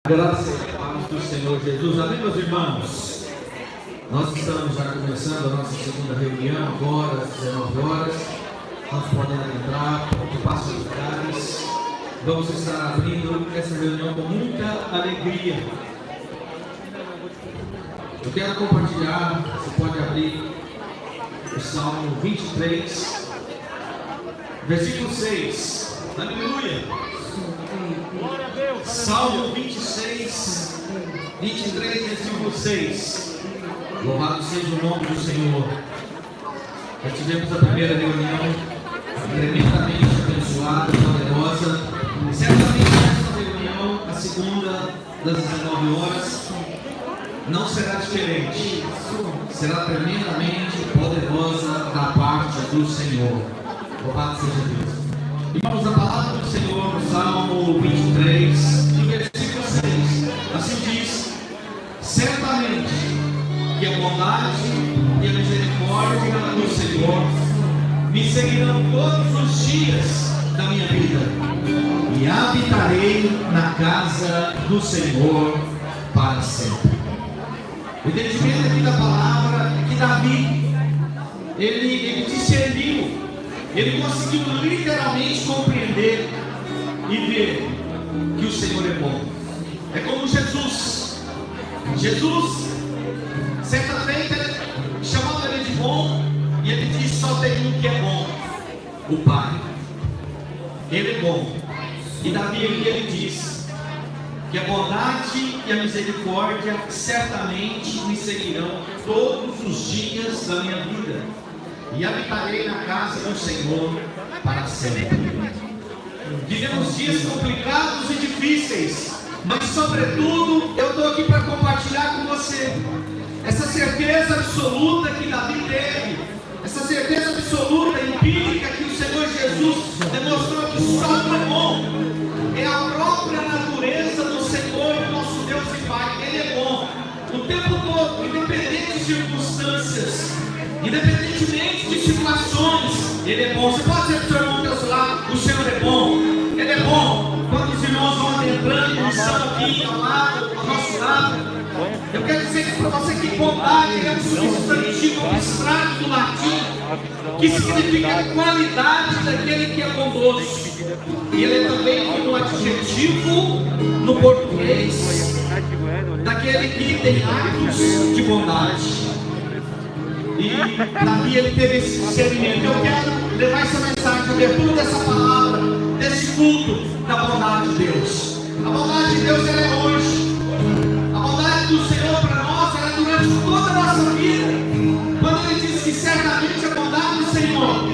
Graças e paz do Senhor Jesus. Amém, meus irmãos? Nós estamos já começando a nossa segunda reunião, agora às 19 horas. Nós podemos entrar, ocupar seus lugares. Vamos estar abrindo essa reunião com muita alegria. Eu quero compartilhar, você pode abrir o Salmo 23, versículo 6. Aleluia! Salmo 26, 23, versículo 6. Louvado seja o nome do Senhor. Já tivemos a primeira reunião tremendamente abençoada, poderosa. Certamente nessa reunião, a segunda das 19 horas, não será diferente. Será tremendamente poderosa da parte do Senhor. Louvado seja Deus. E vamos à palavra do Senhor no Salmo 23, versículo 6. Assim diz: certamente que a bondade e a misericórdia do Senhor me seguirão todos os dias da minha vida, e habitarei na casa do Senhor para sempre. O entendimento aqui da palavra é que Davi, ele discerniu. Ele conseguiu literalmente compreender e ver que o Senhor é bom. É como Jesus. Jesus, certa feita, chamava ele de bom, e ele disse: só tem um que é bom, o Pai. Ele é bom. E Davi ele diz que a bondade e a misericórdia certamente me seguirão todos os dias da minha vida, e habitarei na casa do Senhor para sempre. Vivemos dias complicados e difíceis, mas sobretudo eu estou aqui para compartilhar com você essa certeza absoluta que Davi teve, essa certeza absoluta, empírica, que o Senhor Jesus demonstrou que só é bom. É a própria natureza do Senhor, nosso Deus e Pai. Ele é bom o tempo todo, independente de circunstâncias, independentemente de situações. Ele é bom. Você pode dizer para o seu irmão do seu lado: o Senhor é bom. Ele é bom. Quando os irmãos vão adentrando e estão aqui ao lado, ao nosso lado, eu quero dizer para você que bondade é um substantivo abstrato do latim, que significa qualidade daquele que é bondoso. E ele é também como um adjetivo no português daquele que tem atos de bondade. E Davi ele teve esse discernimento. Eu quero levar essa mensagem, a abertura dessa palavra, desse culto da bondade de Deus. A bondade de Deus ela é hoje. A bondade do Senhor para nós ela é durante toda a nossa vida. Quando ele diz que certamente a bondade do Senhor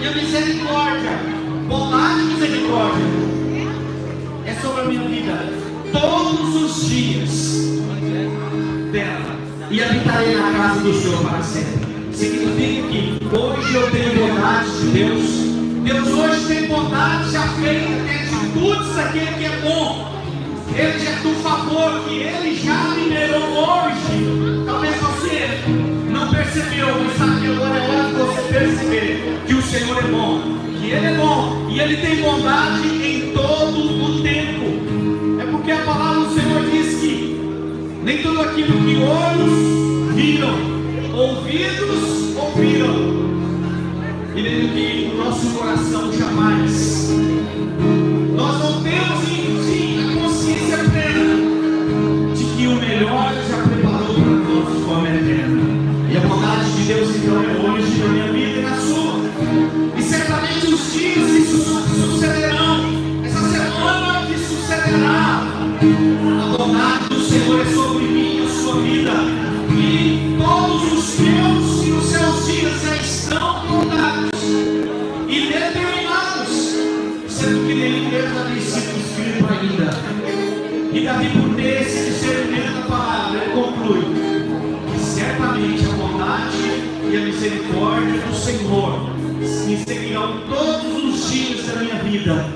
e a misericórdia, bondade e misericórdia, é sobre a minha vida todos os dias dela, e habitarei na casa do Senhor para sempre. Significa que hoje eu tenho bondade de Deus. Deus hoje tem bondade já feita, tem atitudes daquele que é bom. Ele já do favor que ele já liberou hoje. Talvez você não percebeu, mas sabe que agora é hora de você perceber que o Senhor é bom, que ele é bom e ele tem bondade em todo o tempo. É porque a palavra do Senhor diz que nem tudo aquilo que olhos viram, ouvidos ouviram, e nem que o nosso coração jamais. Nós não temos a consciência plena de que o melhor já preparou para nós de forma eterna. E a bondade de Deus então é hoje na minha vida e na sua. E certamente os dias que sucederão, essa semana que sucederá, a bondade do Senhor é sobre mim e a sua vida. E todos os meus e os seus dias já estão contados e determinados, sendo que nenhum deles havia sido escrito ainda. E Davi, por ter esse discernimento da palavra, ele conclui que certamente a bondade e a misericórdia do Senhor me seguirão todos os dias da minha vida,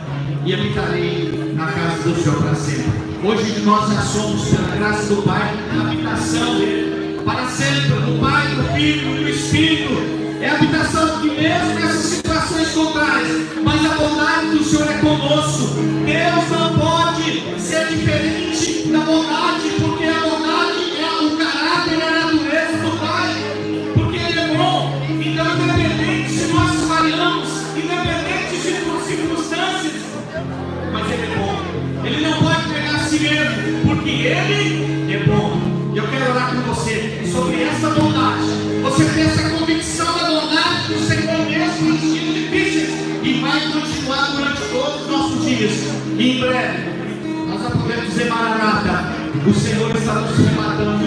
e habitarei na casa do Senhor para sempre. Hoje nós já somos, pela graça do Pai, a habitação dele para sempre, do Pai, do Filho e do Espírito. É a habitação que mesmo nessas situações contrárias, mas a bondade do Senhor é conosco. Deus não pode ser diferente da bondade, porque a bondade é o caráter e a natureza do Pai, porque Ele é bom. Então, independente se nós falhamos, independente de circunstâncias, mas Ele é bom. Ele não pode pegar a si mesmo, porque Ele é bom. E eu quero orar com você sobre essa bondade. Você tem essa convicção da bondade do Senhor mesmo nos dias difíceis e vai continuar durante todos os nossos dias. E em breve nós já podemos dizer: Maranata, o Senhor está nos arrebatando,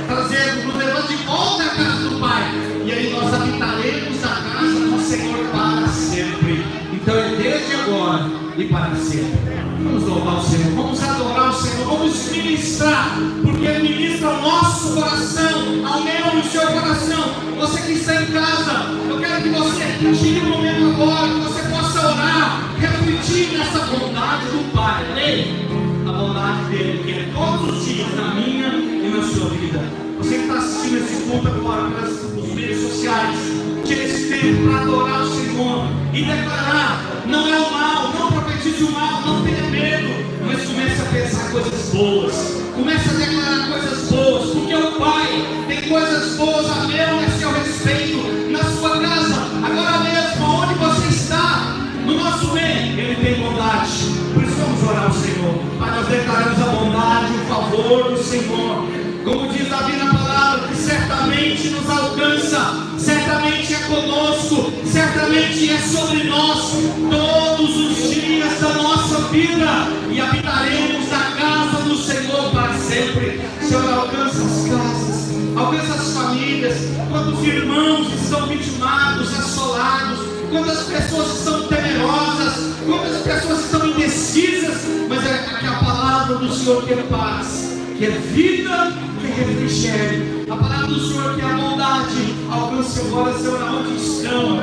trazendo, nos levando de volta à casa do Pai. E aí nós habitaremos a casa do Senhor para sempre. Então é desde agora e para sempre. Vamos louvar o Senhor, vamos adorar o Senhor, vamos ministrar, porque Ele ministra o nosso coração, ao meu e o seu coração. Você que está em casa, eu quero que você tire um momento agora, que você possa orar, refletir nessa bondade do Pai. Amém? A bondade dele, que é todos os dias na minha e na sua vida. Você que está assistindo esse culto agora nos meios sociais, tire esse tempo para adorar o Senhor e declarar: não é o mal, não profetize o mal, não tenha medo, mas comece a pensar coisas boas, comece a declarar coisas boas, porque o Pai tem coisas boas a meu e a seu respeito, na sua casa, agora mesmo, onde você está, no nosso meio, Ele tem bondade. Por isso vamos orar ao Senhor, para nós declararmos a bondade, o favor do Senhor. Como diz Davi na palavra, que certamente nos alcança, certamente é conosco, certamente é sobre nós, todos os dias da nossa vida, e habitaremos na casa do Senhor para sempre. Senhor, alcança as casas, alcança as famílias, quantos irmãos estão vitimados, assolados, quantas pessoas estão temerosas, quantas pessoas estão indecisas, mas é que a palavra do Senhor que é paz, que é vida, que é refrigério. A palavra do Senhor que é a bondade. Alcance agora, Senhor, aonde estão,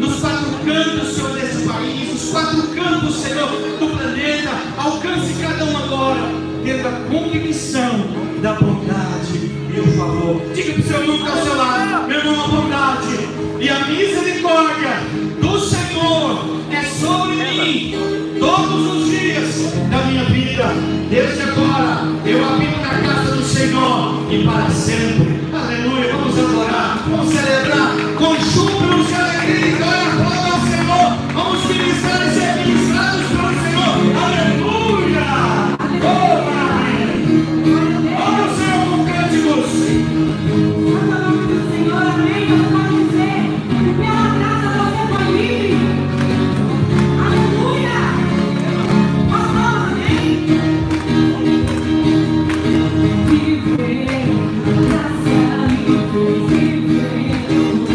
nos quatro cantos, Senhor, desse país, nos quatro cantos, Senhor, do planeta. Alcance cada um agora, tendo a convicção da bondade e o favor. Diga para o seu irmão que está ao seu lado: meu irmão, a bondade e a misericórdia do Senhor é sobre mim todos os dias da minha vida. Desde agora eu habito na casa do Senhor e para sempre. Aleluia. Vamos adorar, vamos celebrar com júbilos e alegria e glória ao Senhor. Vamos ministrar e ser ministrados pelo Senhor. Aleluia. Oh, maravilha. Vamos, Senhor, com cânticos. Santo nome do Senhor, amém. Eu vou dizer que pela graça você foi livre. Aleluia. Pastor, amém. Viver, graça me fez viver.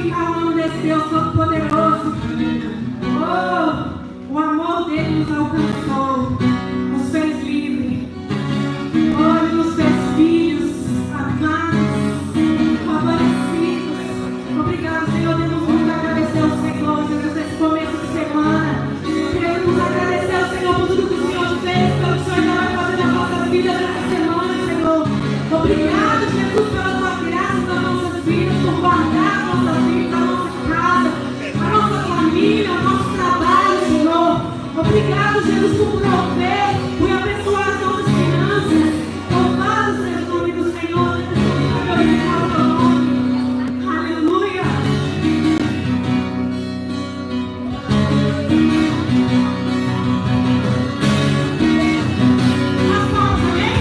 glorificar o nome desse Deus Todo-Poderoso. Oh, o amor dele nos alcançou, nos fez livre. Oh, ele nos fez filhos, amados, favorecidos. Obrigado, Senhor. Devemos muito agradecer ao Senhor, Deus, nesse começo de semana. Queremos agradecer ao Senhor por tudo que o Senhor fez, pelo que o Senhor ainda vai fazer na nossa vida nessa semana, Senhor. Obrigado, Jesus, pela tua graça nas nossas vidas, por guardar a nossa vida, a nossa casa, a nossa família, o nosso trabalho, Senhor. Obrigado, Jesus, por prover, por abençoar as nossas finanças. Louvado seja o nome do Senhor, glorificar o teu nome. Aleluia. As palmas, amém?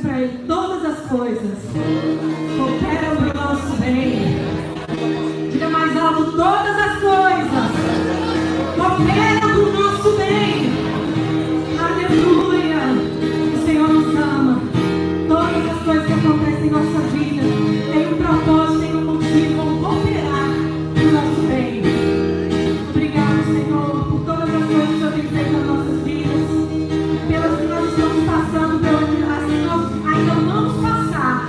para Ele: todas as coisas cooperam para o nosso bem. Diga mais alto: todas as coisas cooperam para o nosso bem. Aleluia! O Senhor nos ama. Todas as coisas que acontecem em nossa vida têm um propósito, têm um motivo, vão cooperar para o nosso bem. Obrigado, Senhor, por todas as coisas que o Senhor tem feito nas nossas vidas, pelas que nós estamos passando, pelas que nós ainda vamos passar.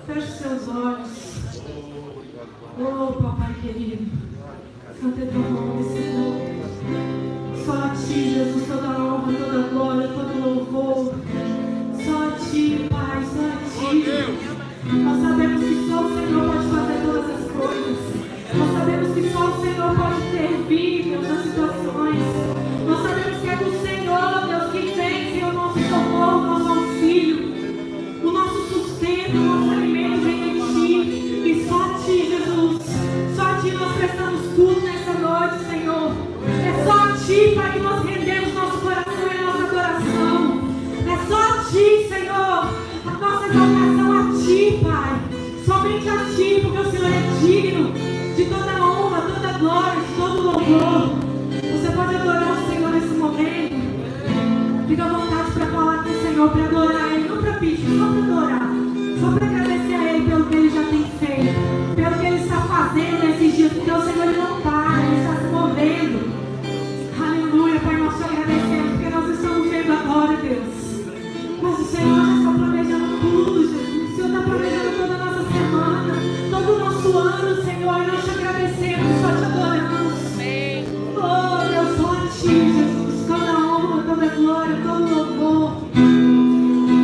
Feche seus olhos. Oh, papai querido. Santo é teu nome, Senhor. Só a ti, Jesus, toda a honra, toda a glória, todo louvor. Só a ti, Pai, só a ti. Nós sabemos que só o Senhor pode fazer todas as coisas. Nós sabemos que só o Senhor pode intervir, Deus, nas situações. Nós sabemos que é do Senhor, Deus, que vem, Senhor, nosso socorro, nosso auxílio. O nosso sustento, o nosso alimento vem de ti. E só a ti, Jesus. Só a ti nós prestamos tudo nessa noite, Senhor. É só a ti, Pai, que nós rendemos nosso coração e nossa adoração. É só a ti, Senhor. A nossa exaltação a ti, Pai. Somente a ti, porque o Senhor é digno de toda a honra, toda a glória, de todo o louvor. Você pode adorar o Senhor nesse momento. Fica à vontade para falar com o Senhor, para adorar Ele, não para pedir, só para adorar. Só para agradecer a Ele pelo que Ele já tem feito, pelo que Ele está fazendo nesses dias, porque o Senhor Ele não para, Ele está se movendo. Aleluia, Pai, nós te agradecemos, porque nós estamos vendo agora, Deus. Mas o Senhor já está planejando tudo, Jesus. O Senhor está planejando toda a nossa semana, todo o nosso ano, Senhor, e nós te agradecemos, só te adoramos. Oh, Deus, só a ti, Jesus, toda a honra, toda a glória, todo o louvor.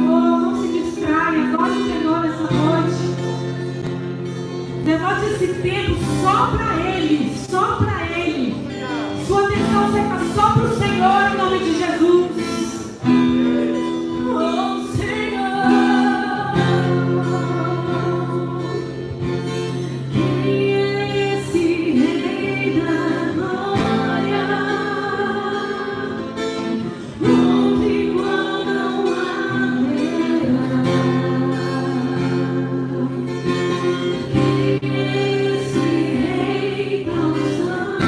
Oh, não se distraia, adore o Senhor nessa noite. Devote esse tempo só para Ele, só para Ele. Sua atenção seja só para o Senhor, em nome de Jesus. Oh, Senhor, quem é esse Rei da glória? Onde igual não haverá. Quem é esse Rei tão santo?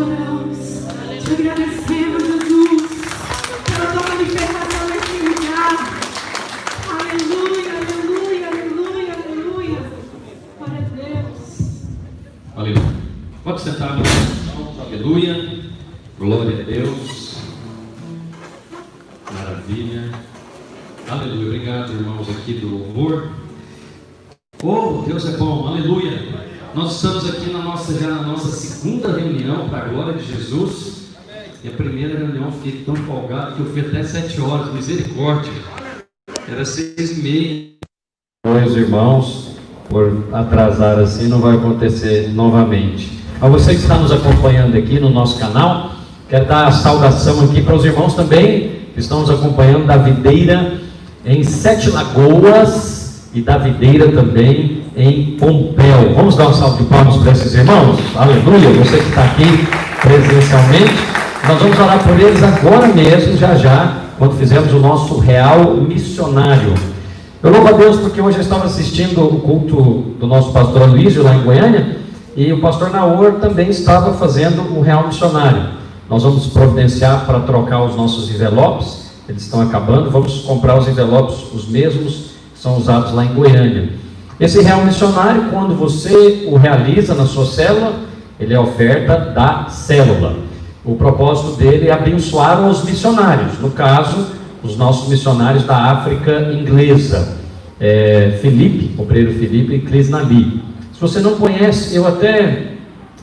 adoramos, te agradecemos, Jesus, pela tua manifestação nesse lugar. Aleluia, aleluia, aleluia, aleluia. Glória a Deus. Aleluia. Pode sentar, meu irmão. Aleluia. Glória a Deus. Maravilha. Aleluia. Obrigado, irmãos, aqui do louvor. Oh, Deus é bom. Aleluia. Nós estamos aqui já na nossa segunda reunião para a glória de Jesus. E a primeira reunião fiquei tão empolgado que eu fui até 7 horas. Misericórdia. Era 6h30. Meus irmãos, por atrasar assim, não vai acontecer novamente. A você que está nos acompanhando aqui no nosso canal, quero dar a saudação aqui para os irmãos também que estão nos acompanhando da Videira em Sete Lagoas e da Videira também em Pompéu. Vamos dar um salve de palmas para esses irmãos? Aleluia! Você que está aqui presencialmente, nós vamos orar por eles agora mesmo, já, quando fizermos o nosso real missionário. Eu louvo a Deus porque hoje eu estava assistindo o culto do nosso pastor Aloysio lá em Goiânia, e o pastor Naor também estava fazendo um real missionário. Nós vamos providenciar para trocar os nossos envelopes, eles estão acabando, vamos comprar os envelopes, os mesmos que são usados lá em Goiânia. Esse real missionário, quando você o realiza na sua célula, ele é oferta da célula. O propósito dele é abençoar os missionários, no caso, os nossos missionários da África inglesa, Felipe, obreiro Felipe e Crisnali. Se você não conhece, eu até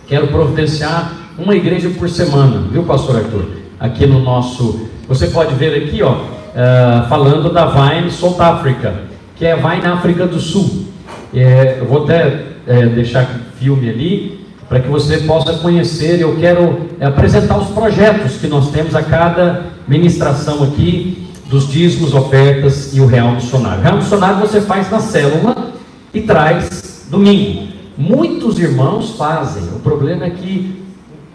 quero providenciar uma igreja por semana, viu, pastor Arthur? Aqui no nosso, você pode ver aqui, falando da Vine South Africa, que é a Vine África do Sul. Eu vou até deixar aqui filme ali, para que você possa conhecer. Eu quero apresentar os projetos que nós temos a cada ministração aqui, dos dízimos, ofertas e o real missionário. O real missionário você faz na célula e traz domingo. Muitos irmãos fazem, o problema é que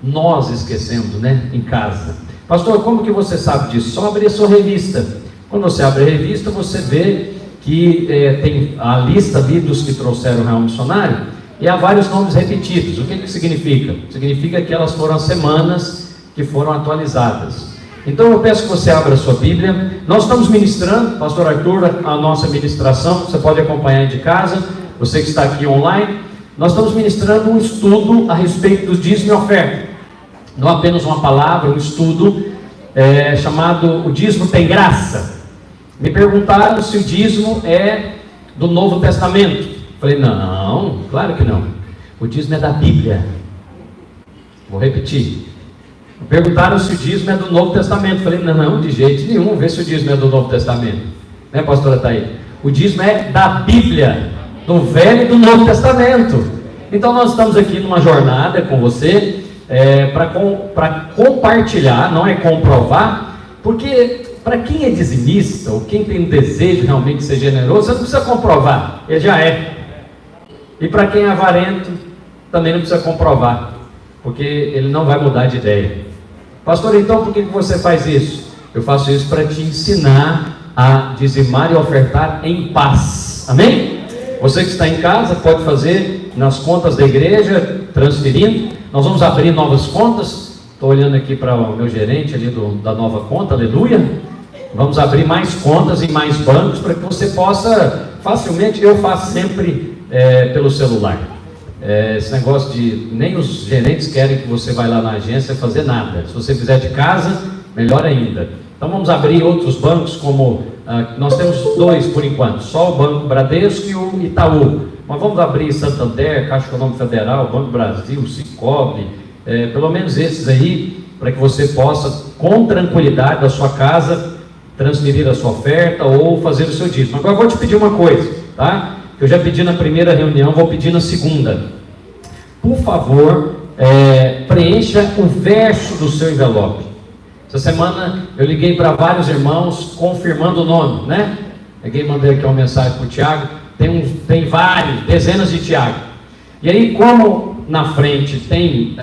nós esquecemos, em casa. Pastor, como que você sabe disso? Só abrir a sua revista. Quando você abre a revista, você vê que tem a lista ali dos que trouxeram o real missionário, e há vários nomes repetidos. O que que significa? Significa que elas foram as semanas que foram atualizadas. Então eu peço que você abra a sua Bíblia. Nós estamos ministrando, pastor Arthur, a nossa ministração, você pode acompanhar de casa, você que está aqui online. Nós estamos ministrando um estudo a respeito do dízimo e oferta. Não apenas uma palavra, um estudo chamado O Dízimo Tem Graça. Me perguntaram se o dízimo é do Novo Testamento. Falei, não, claro que não. O dízimo é da Bíblia. Vou repetir. Me perguntaram se o dízimo é do Novo Testamento. Falei, não, de jeito nenhum. Vê se o dízimo é do Novo Testamento. Né, pastora Thaí? O dízimo é da Bíblia, do Velho e do Novo Testamento. Então nós estamos aqui numa jornada com você para compartilhar, não é comprovar, porque para quem é dizimista, ou quem tem um desejo realmente de ser generoso, você não precisa comprovar, ele já é. E para quem é avarento, também não precisa comprovar, porque ele não vai mudar de ideia. Pastor, então por que você faz isso? Eu faço isso para te ensinar a dizimar e ofertar em paz. Amém? Você que está em casa pode fazer nas contas da igreja, transferindo. Nós vamos abrir novas contas. Estou olhando aqui para o meu gerente ali da nova conta, aleluia. Vamos abrir mais contas em mais bancos para que você possa facilmente. Eu faço sempre pelo celular. Esse negócio de nem os gerentes querem que você vá lá na agência fazer nada. Se você fizer de casa, melhor ainda. Então vamos abrir outros bancos, como nós temos 2 por enquanto, só o Banco Bradesco e o Itaú. Mas vamos abrir Santander, Caixa Econômica Federal, Banco Brasil, Sicoob, pelo menos esses aí, para que você possa, com tranquilidade da sua casa, transferir a sua oferta ou fazer o seu dízimo. Agora eu vou te pedir uma coisa, tá? Que eu já pedi na primeira reunião, vou pedir na segunda. Por favor, preencha o verso do seu envelope. Essa semana eu liguei para vários irmãos confirmando o nome, né? Mandei aqui uma mensagem para o Tiago. Tem vários, dezenas de Tiago. E aí, como na frente tem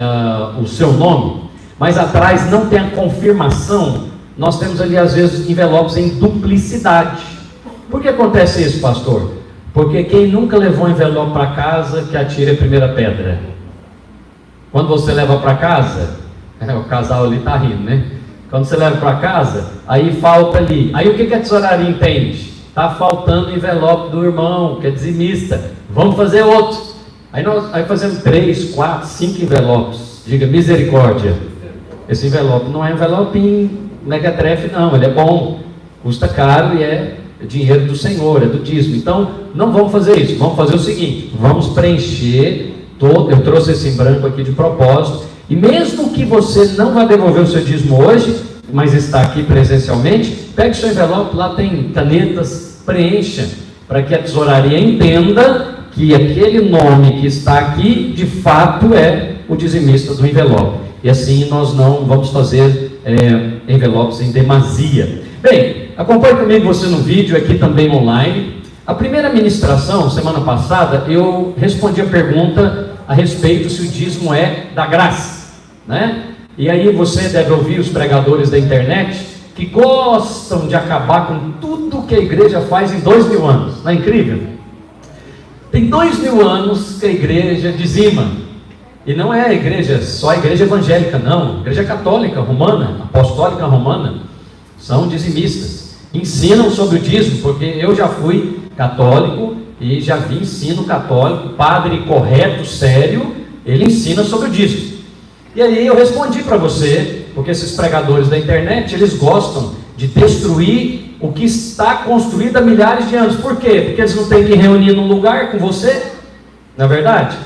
o seu nome, mas atrás não tem a confirmação, nós temos ali às vezes envelopes em duplicidade. Por que acontece isso, pastor? Porque quem nunca levou um envelope para casa, que atire a primeira pedra. Quando você leva para casa, O casal ali está rindo, né? Quando você leva para casa, aí falta ali. Aí o que a tesouraria entende? Está faltando o envelope do irmão, que é dizimista. Vamos fazer outro. Aí fazemos 3, 4, 5 envelopes. Diga misericórdia. Esse envelope não é envelope em mequetrefe, não. Ele é bom, custa caro e é dinheiro do Senhor, é do dízimo. Então, não vamos fazer isso. Vamos fazer o seguinte: vamos preencher todo. Eu trouxe esse em branco aqui de propósito. E mesmo que você não vá devolver o seu dízimo hoje, mas está aqui presencialmente, pegue o seu envelope, lá tem canetas, preencha, para que a tesouraria entenda que aquele nome que está aqui, de fato é o dizimista do envelope. E assim nós não vamos fazer envelopes em demasia. Bem, acompanhe comigo você no vídeo, aqui também online. A primeira ministração, semana passada, eu respondi a pergunta a respeito se o dízimo é da graça, né? E aí você deve ouvir os pregadores da internet que gostam de acabar com tudo que a igreja faz em 2000 anos. Não é incrível? Tem 2000 anos que a igreja dizima. E não é a igreja, só a igreja evangélica, não. A igreja católica romana, apostólica romana, são dizimistas. Ensinam sobre o dízimo, porque eu já fui católico e já vi ensino católico, padre correto, sério, ele ensina sobre o dízimo. E aí eu respondi para você, porque esses pregadores da internet, eles gostam de destruir o que está construído há milhares de anos. Por quê? Porque eles não têm que reunir num lugar com você, não é verdade?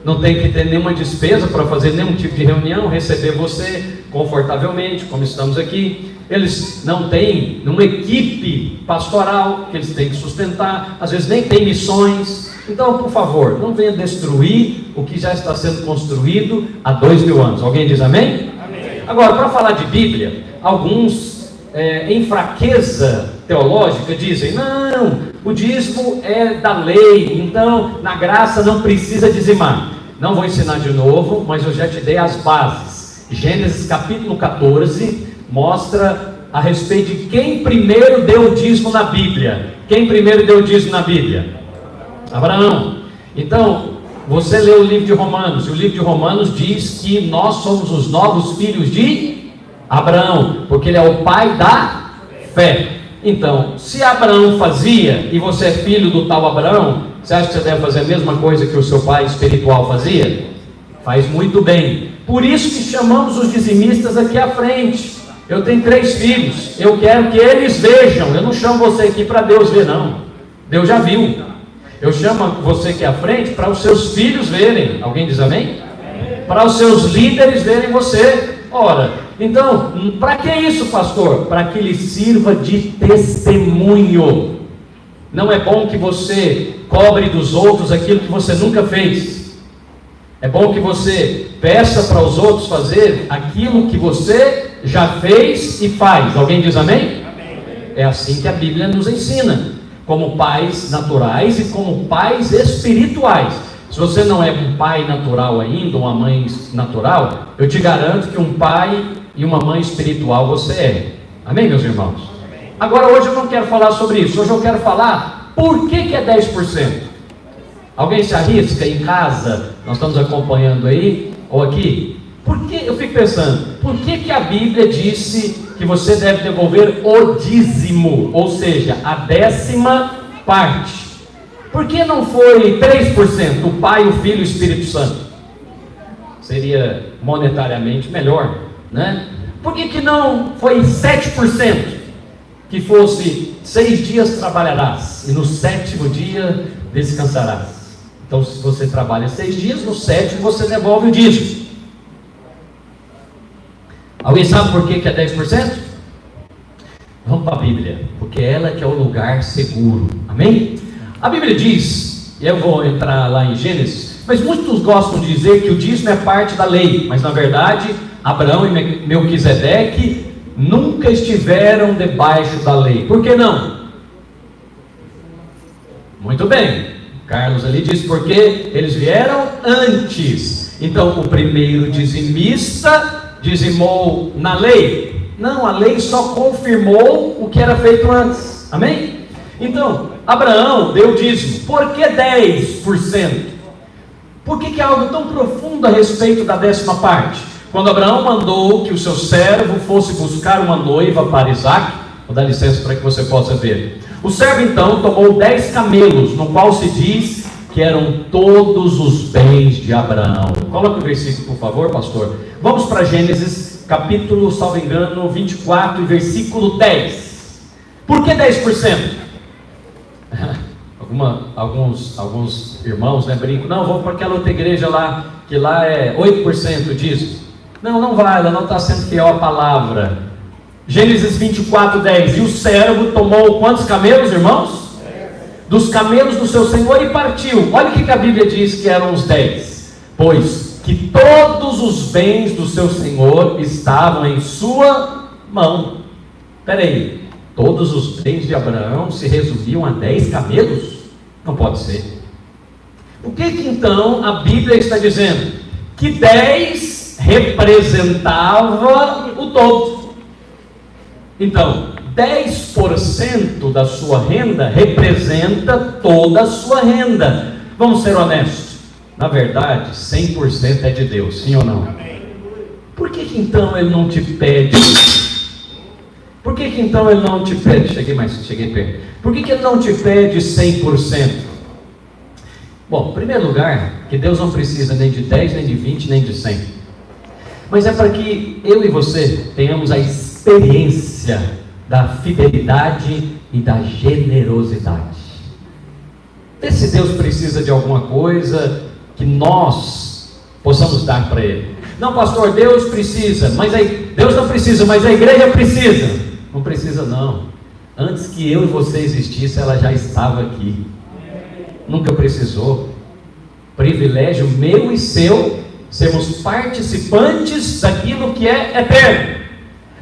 Não tem que ter nenhuma despesa para fazer nenhum tipo de reunião, receber você confortavelmente, como estamos aqui. Eles não têm uma equipe pastoral que eles têm que sustentar, às vezes nem tem missões. Então, por favor, não venha destruir o que já está sendo construído há 2000 anos. Alguém diz amém? Amém. Agora, para falar de Bíblia, alguns em fraqueza teológica dizem: não, o dízimo é da lei, então na graça não precisa dizimar. Não vou ensinar de novo, mas eu já te dei as bases. Gênesis capítulo 14 mostra a respeito de quem primeiro deu o dízimo na Bíblia. Quem primeiro deu o dízimo na Bíblia? Abraão. Então, você lê o livro de Romanos, e o livro de Romanos diz que nós somos os novos filhos de Abraão, porque ele é o pai da fé. Então, se Abraão fazia, e você é filho do tal Abraão, você acha que você deve fazer a mesma coisa que o seu pai espiritual fazia? Faz muito bem. Por isso que chamamos os dizimistas aqui à frente. Eu tenho 3 filhos, eu quero que eles vejam. Eu não chamo você aqui para Deus ver, não. Deus já viu. Eu chamo você aqui à frente para os seus filhos verem. Alguém diz amém? Para os seus líderes verem você. Ora, então, para que isso, pastor? Para que lhe sirva de testemunho. Não é bom que você cobre dos outros aquilo que você nunca fez. É bom que você peça para os outros fazer aquilo que você já fez e faz. Alguém diz amém? É assim que a Bíblia nos ensina, como pais naturais e como pais espirituais. Se você não é um pai natural ainda, uma mãe natural, eu te garanto que um pai e uma mãe espiritual você é. Amém, meus irmãos? Amém. Agora, hoje eu não quero falar sobre isso. Hoje eu quero falar por que é 10%. Alguém se arrisca em casa? Nós estamos acompanhando aí, ou aqui. Por que, eu fico pensando, por que a Bíblia disse que você deve devolver o dízimo, ou seja, a 10ª parte? Por que não foi 3%, o Pai, o Filho e o Espírito Santo? Seria monetariamente melhor, né? Por que não foi 7%? Que fosse 6 dias trabalharás e no 7º dia descansarás. Então, se você trabalha 6 dias, no 7º você devolve o dízimo. Alguém sabe por que é 10%? Vamos para a Bíblia, porque ela que é o lugar seguro. Amém? A Bíblia diz, e eu vou entrar lá em Gênesis, mas muitos gostam de dizer que o dízimo é parte da lei, mas na verdade, Abraão e Melquisedeque nunca estiveram debaixo da lei. Por que não? Muito bem. Carlos ali diz porque eles vieram antes. Então o primeiro dizimista dizimou na lei? Não, a lei só confirmou o que era feito antes. Amém? Então, Abraão deu dízimo. Por que 10%? Por que é algo tão profundo a respeito da 10ª parte? Quando Abraão mandou que o seu servo fosse buscar uma noiva para Isaque, vou dar licença para que você possa ver. O servo então tomou 10 camelos, no qual se diz que eram todos os bens de Abraão. Coloque o versículo, por favor, pastor. Vamos para Gênesis, capítulo, salvo engano, 24 e versículo 10. Por que 10%? Alguns irmãos, né, brincam, não, vamos para aquela outra igreja lá, que lá é 8% disso. Não vai, ela não está sendo fiel à palavra. Gênesis 24, 10. E o servo tomou quantos camelos, irmãos? Dos camelos do seu senhor e partiu. Olha o que a Bíblia diz que eram os 10. Pois que todos os bens do seu senhor estavam em sua mão. Espera aí, todos os bens de Abraão se resumiam a 10 camelos? Não pode ser. O que então a Bíblia está dizendo? Que 10 representava o todo. Então, 10% da sua renda representa toda a sua renda. Vamos ser honestos. Na verdade, 100% é de Deus, sim ou não? Por que então Ele não te pede? Por que então Ele não te pede? Cheguei perto. Por que Ele não te pede 100%? Bom, em primeiro lugar, que Deus não precisa nem de 10, nem de 20, nem de 100. Mas é para que eu e você tenhamos a experiência da fidelidade e da generosidade. Vê se Deus precisa de alguma coisa que nós possamos dar para Ele. Não, pastor, Deus precisa, Deus não precisa, mas a igreja precisa. Não precisa não. Antes que eu e você existisse, ela já estava aqui. Nunca precisou. Privilégio meu e seu, sermos participantes daquilo que é eterno,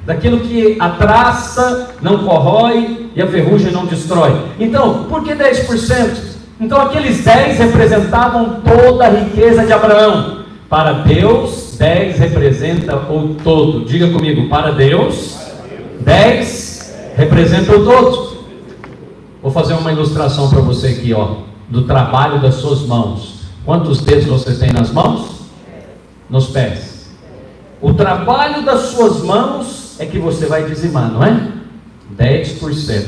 daquilo que a traça não corrói e a ferrugem não destrói. Então, por que 10%? Então aqueles 10 representavam toda a riqueza de Abraão. Para Deus, 10 representa o todo. Diga comigo, para Deus, 10 representa o todo. Vou fazer uma ilustração para você aqui, do trabalho das suas mãos. Quantos dedos você tem nas mãos? Nos pés. O trabalho das suas mãos é que você vai dizimar, não é? 10%.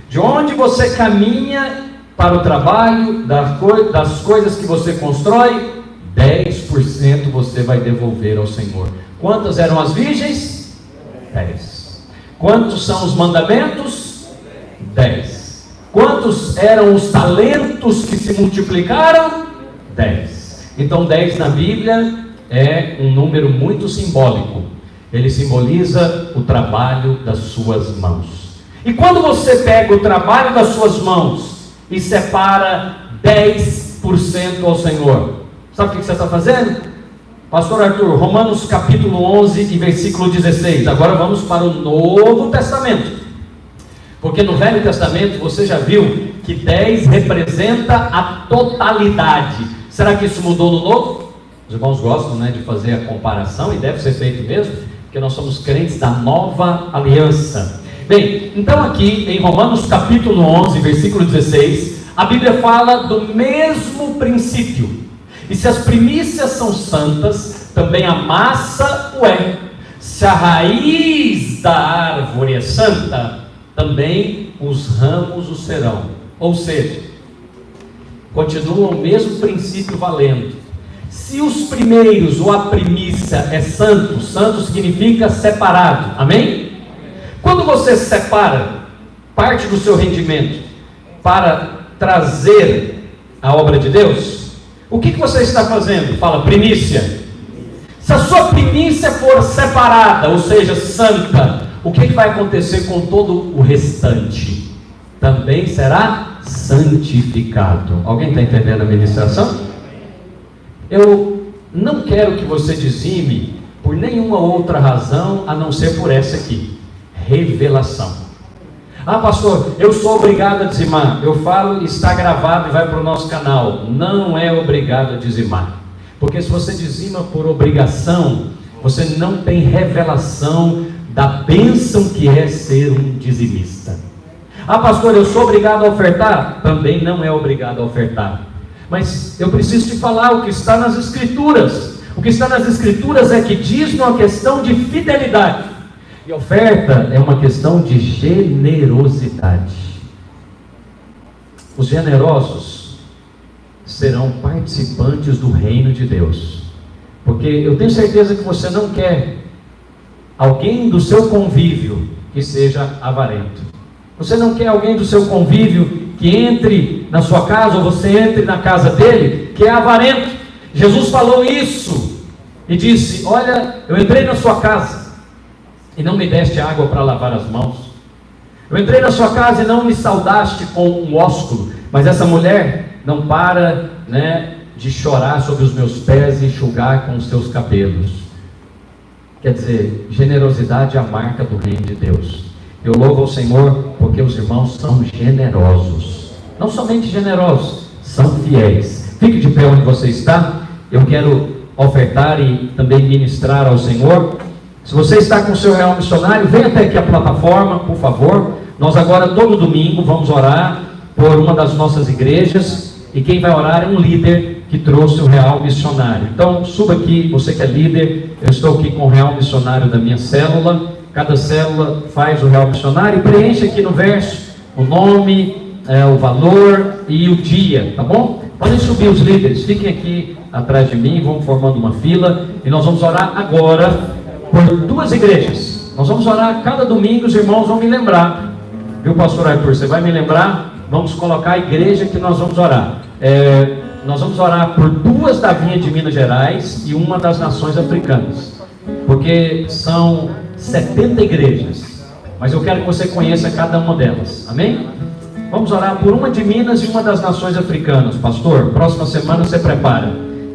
De onde você caminha para o trabalho, das coisas que você constrói, 10% você vai devolver ao Senhor. Quantas eram as virgens? 10. Quantos são os mandamentos? 10. Quantos eram os talentos que se multiplicaram? 10. Então 10 na Bíblia é um número muito simbólico. Ele simboliza o trabalho das suas mãos. E quando você pega o trabalho das suas mãos e separa 10% ao Senhor, sabe o que você está fazendo? Pastor Arthur, Romanos capítulo 11 e versículo 16. Agora vamos para o Novo Testamento. Porque no Velho Testamento você já viu que 10 representa a totalidade. Será que isso mudou no Novo? Os irmãos gostam, de fazer a comparação, e deve ser feito mesmo, porque nós somos crentes da nova aliança. Bem, então aqui em Romanos capítulo 11, versículo 16, a Bíblia fala do mesmo princípio. E se as primícias são santas, também a massa o é. Se a raiz da árvore é santa, também os ramos o serão. Ou seja, continua o mesmo princípio valendo. Se os primeiros ou a primícia é santo, santo significa separado, amém? Quando você separa parte do seu rendimento para trazer a obra de Deus, o que você está fazendo? Fala, primícia. Se a sua primícia for separada, ou seja, santa, o que vai acontecer com todo o restante? Também será santificado. Alguém está entendendo a ministração? Eu não quero que você dizime por nenhuma outra razão a não ser por essa aqui: revelação. Ah, pastor, eu sou obrigado a dizimar. Eu falo, está gravado e vai para o nosso canal. Não é obrigado a dizimar, porque se você dizima por obrigação, você não tem revelação da bênção que é ser um dizimista. Ah, pastor, eu sou obrigado a ofertar? Também não é obrigado a ofertar. Mas eu preciso te falar o que está nas Escrituras. O que está nas Escrituras é que dízimo é uma questão de fidelidade, e oferta é uma questão de generosidade. Os generosos serão participantes do reino de Deus, porque eu tenho certeza que você não quer alguém do seu convívio que seja avarento. Você não quer alguém do seu convívio que entre na sua casa, ou você entre na casa dele, que é avarento. Jesus falou isso e disse: olha, eu entrei na sua casa e não me deste água para lavar as mãos. Eu entrei na sua casa e não me saudaste com um ósculo. Mas essa mulher não para, de chorar sobre os meus pés e enxugar com os seus cabelos. Quer dizer, generosidade é a marca do reino de Deus. Eu louvo ao Senhor porque os irmãos são generosos. Não somente generosos, são fiéis. Fique de pé onde você está. Eu quero ofertar e também ministrar ao Senhor. Se você está com o seu real missionário, venha até aqui a plataforma, por favor. Nós agora, todo domingo, vamos orar por uma das nossas igrejas. E quem vai orar é um líder que trouxe o real missionário. Então, suba aqui, você que é líder. Eu estou aqui com o real missionário da minha célula. Cada célula faz o real missionário. Preencha aqui no verso o nome, o valor e o dia, tá bom? Podem subir os líderes, fiquem aqui atrás de mim, vamos formando uma fila. E nós vamos orar agora por duas igrejas. Nós vamos orar cada domingo, os irmãos vão me lembrar. Viu, pastor Arthur? Você vai me lembrar? Vamos colocar a igreja que nós vamos orar. Nós vamos orar por duas da Vinha de Minas Gerais e uma das nações africanas. Porque são 70 igrejas. Mas eu quero que você conheça cada uma delas. Amém? Vamos orar por uma de Minas e uma das nações africanas. Pastor, próxima semana você prepara.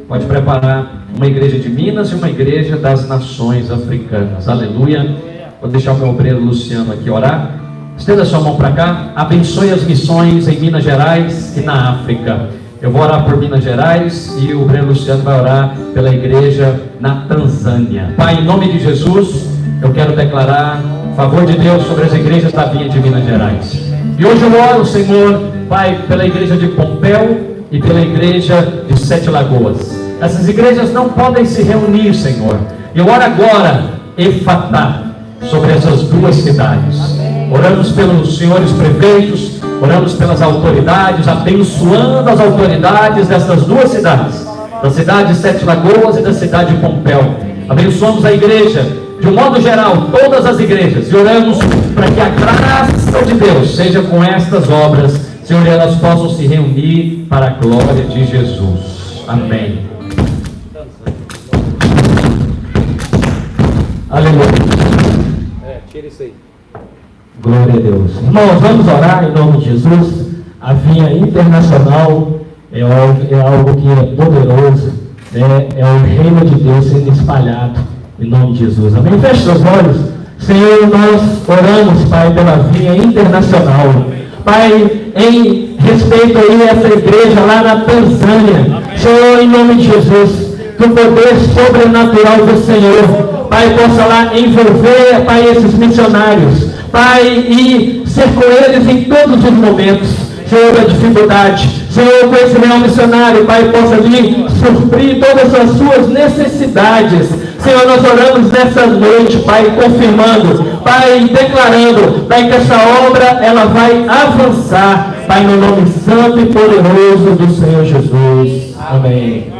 Pode preparar uma igreja de Minas e uma igreja das nações africanas. Aleluia. Vou deixar o meu obreiro Luciano aqui orar. Estenda sua mão para cá. Abençoe as missões em Minas Gerais e na África. Eu vou orar por Minas Gerais e o obreiro Luciano vai orar pela igreja na Tanzânia. Pai, em nome de Jesus, eu quero declarar favor de Deus sobre as igrejas da Vinha de Minas Gerais. E hoje eu oro, Senhor, Pai, pela igreja de Pompéu e pela igreja de Sete Lagoas. Essas igrejas não podem se reunir, Senhor. Eu oro agora, Efatá, sobre essas duas cidades. Oramos pelos senhores prefeitos, oramos pelas autoridades, abençoando as autoridades dessas duas cidades, da cidade de Sete Lagoas e da cidade de Pompéu. Abençoamos a igreja, de um modo geral, todas as igrejas, e oramos para que a graça de Deus seja com estas obras, Senhor, e elas possam se reunir para a glória de Jesus. Amém. Aleluia. Tira isso aí. Glória a Deus. Irmãos, vamos orar em nome de Jesus. A Vinha Internacional é algo que é poderoso, é o reino de Deus sendo espalhado em nome de Jesus. Amém? Feche seus olhos. Senhor, nós oramos, Pai, pela Vinha Internacional. Pai, em respeito aí a essa igreja lá na Tanzânia. Senhor, em nome de Jesus, que o poder sobrenatural do Senhor, Pai, possa lá envolver, Pai, esses missionários, Pai, e ser com eles em todos os momentos, Senhor, da dificuldade. Senhor, com esse real missionário, Pai, possa lhe suprir todas as suas necessidades. Senhor, nós oramos nessa noite, Pai, confirmando, Pai, declarando, Pai, que essa obra, ela vai avançar, Pai, no nome santo e poderoso do Senhor Jesus. Amém.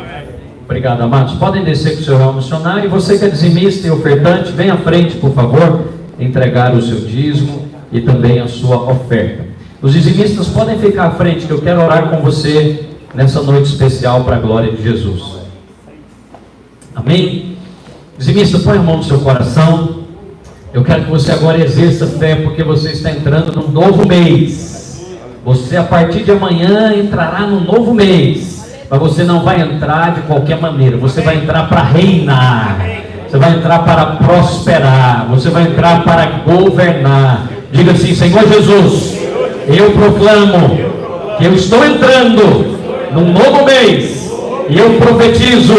Obrigado, amados. Podem descer com o seu real missionário. E você que é dizimista e ofertante, vem à frente, por favor, entregar o seu dízimo e também a sua oferta. Os dizimistas podem ficar à frente, que eu quero orar com você nessa noite especial para a glória de Jesus. Amém? Dizimista, põe a mão no seu coração. Eu quero que você agora exerça fé, porque você está entrando num novo mês. Você, a partir de amanhã, entrará num novo mês. Mas você não vai entrar de qualquer maneira. Você vai entrar para reinar. Você vai entrar para prosperar. Você vai entrar para governar. Diga assim: Senhor Jesus, eu proclamo que eu estou entrando num novo mês. E eu profetizo,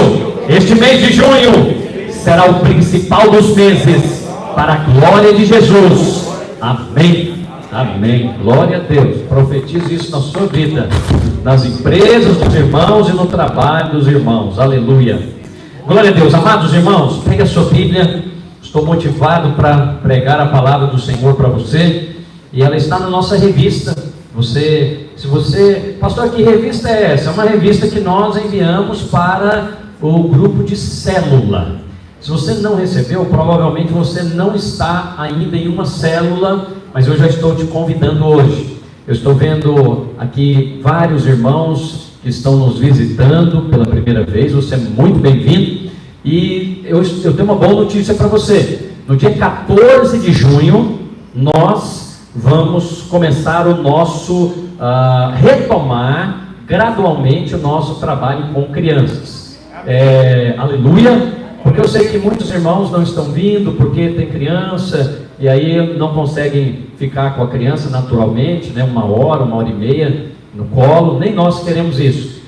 este mês de junho será o principal dos meses para a glória de Jesus. Amém. Amém. Glória a Deus. Profetize isso na sua vida, nas empresas dos irmãos e no trabalho dos irmãos. Aleluia. Glória a Deus. Amados irmãos, pegue a sua Bíblia. Estou motivado para pregar a palavra do Senhor para você. E ela está na nossa revista. Pastor, que revista é essa? É uma revista que nós enviamos para o grupo de célula. Se você não recebeu, provavelmente você não está ainda em uma célula, mas eu já estou te convidando hoje. Eu estou vendo aqui vários irmãos que estão nos visitando pela primeira vez. Você é muito bem-vindo. E eu tenho uma boa notícia para você. No dia 14 de junho, nós vamos começar o nosso, retomar gradualmente o nosso trabalho com crianças. Aleluia! Porque eu sei que muitos irmãos não estão vindo porque tem criança e aí não conseguem ficar com a criança naturalmente, né? Uma hora e meia no colo. Nem nós queremos isso.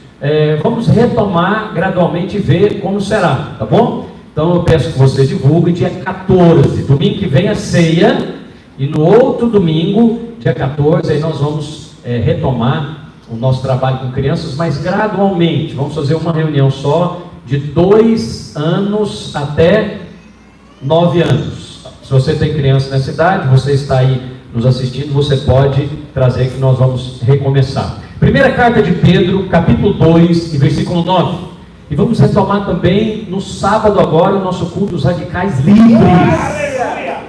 Vamos retomar gradualmente e ver como será, tá bom? Então eu peço que você divulgue dia 14, domingo que vem a ceia, e no outro domingo, dia 14, aí nós vamos retomar o nosso trabalho com crianças, mas gradualmente. Vamos fazer uma reunião só de 2 anos até 9 anos. Se você tem criança nessa idade, você está aí nos assistindo, você pode trazer que nós vamos recomeçar. Primeira carta de Pedro, capítulo 2, e versículo 9. E vamos retomar também no sábado agora o nosso culto dos radicais livres.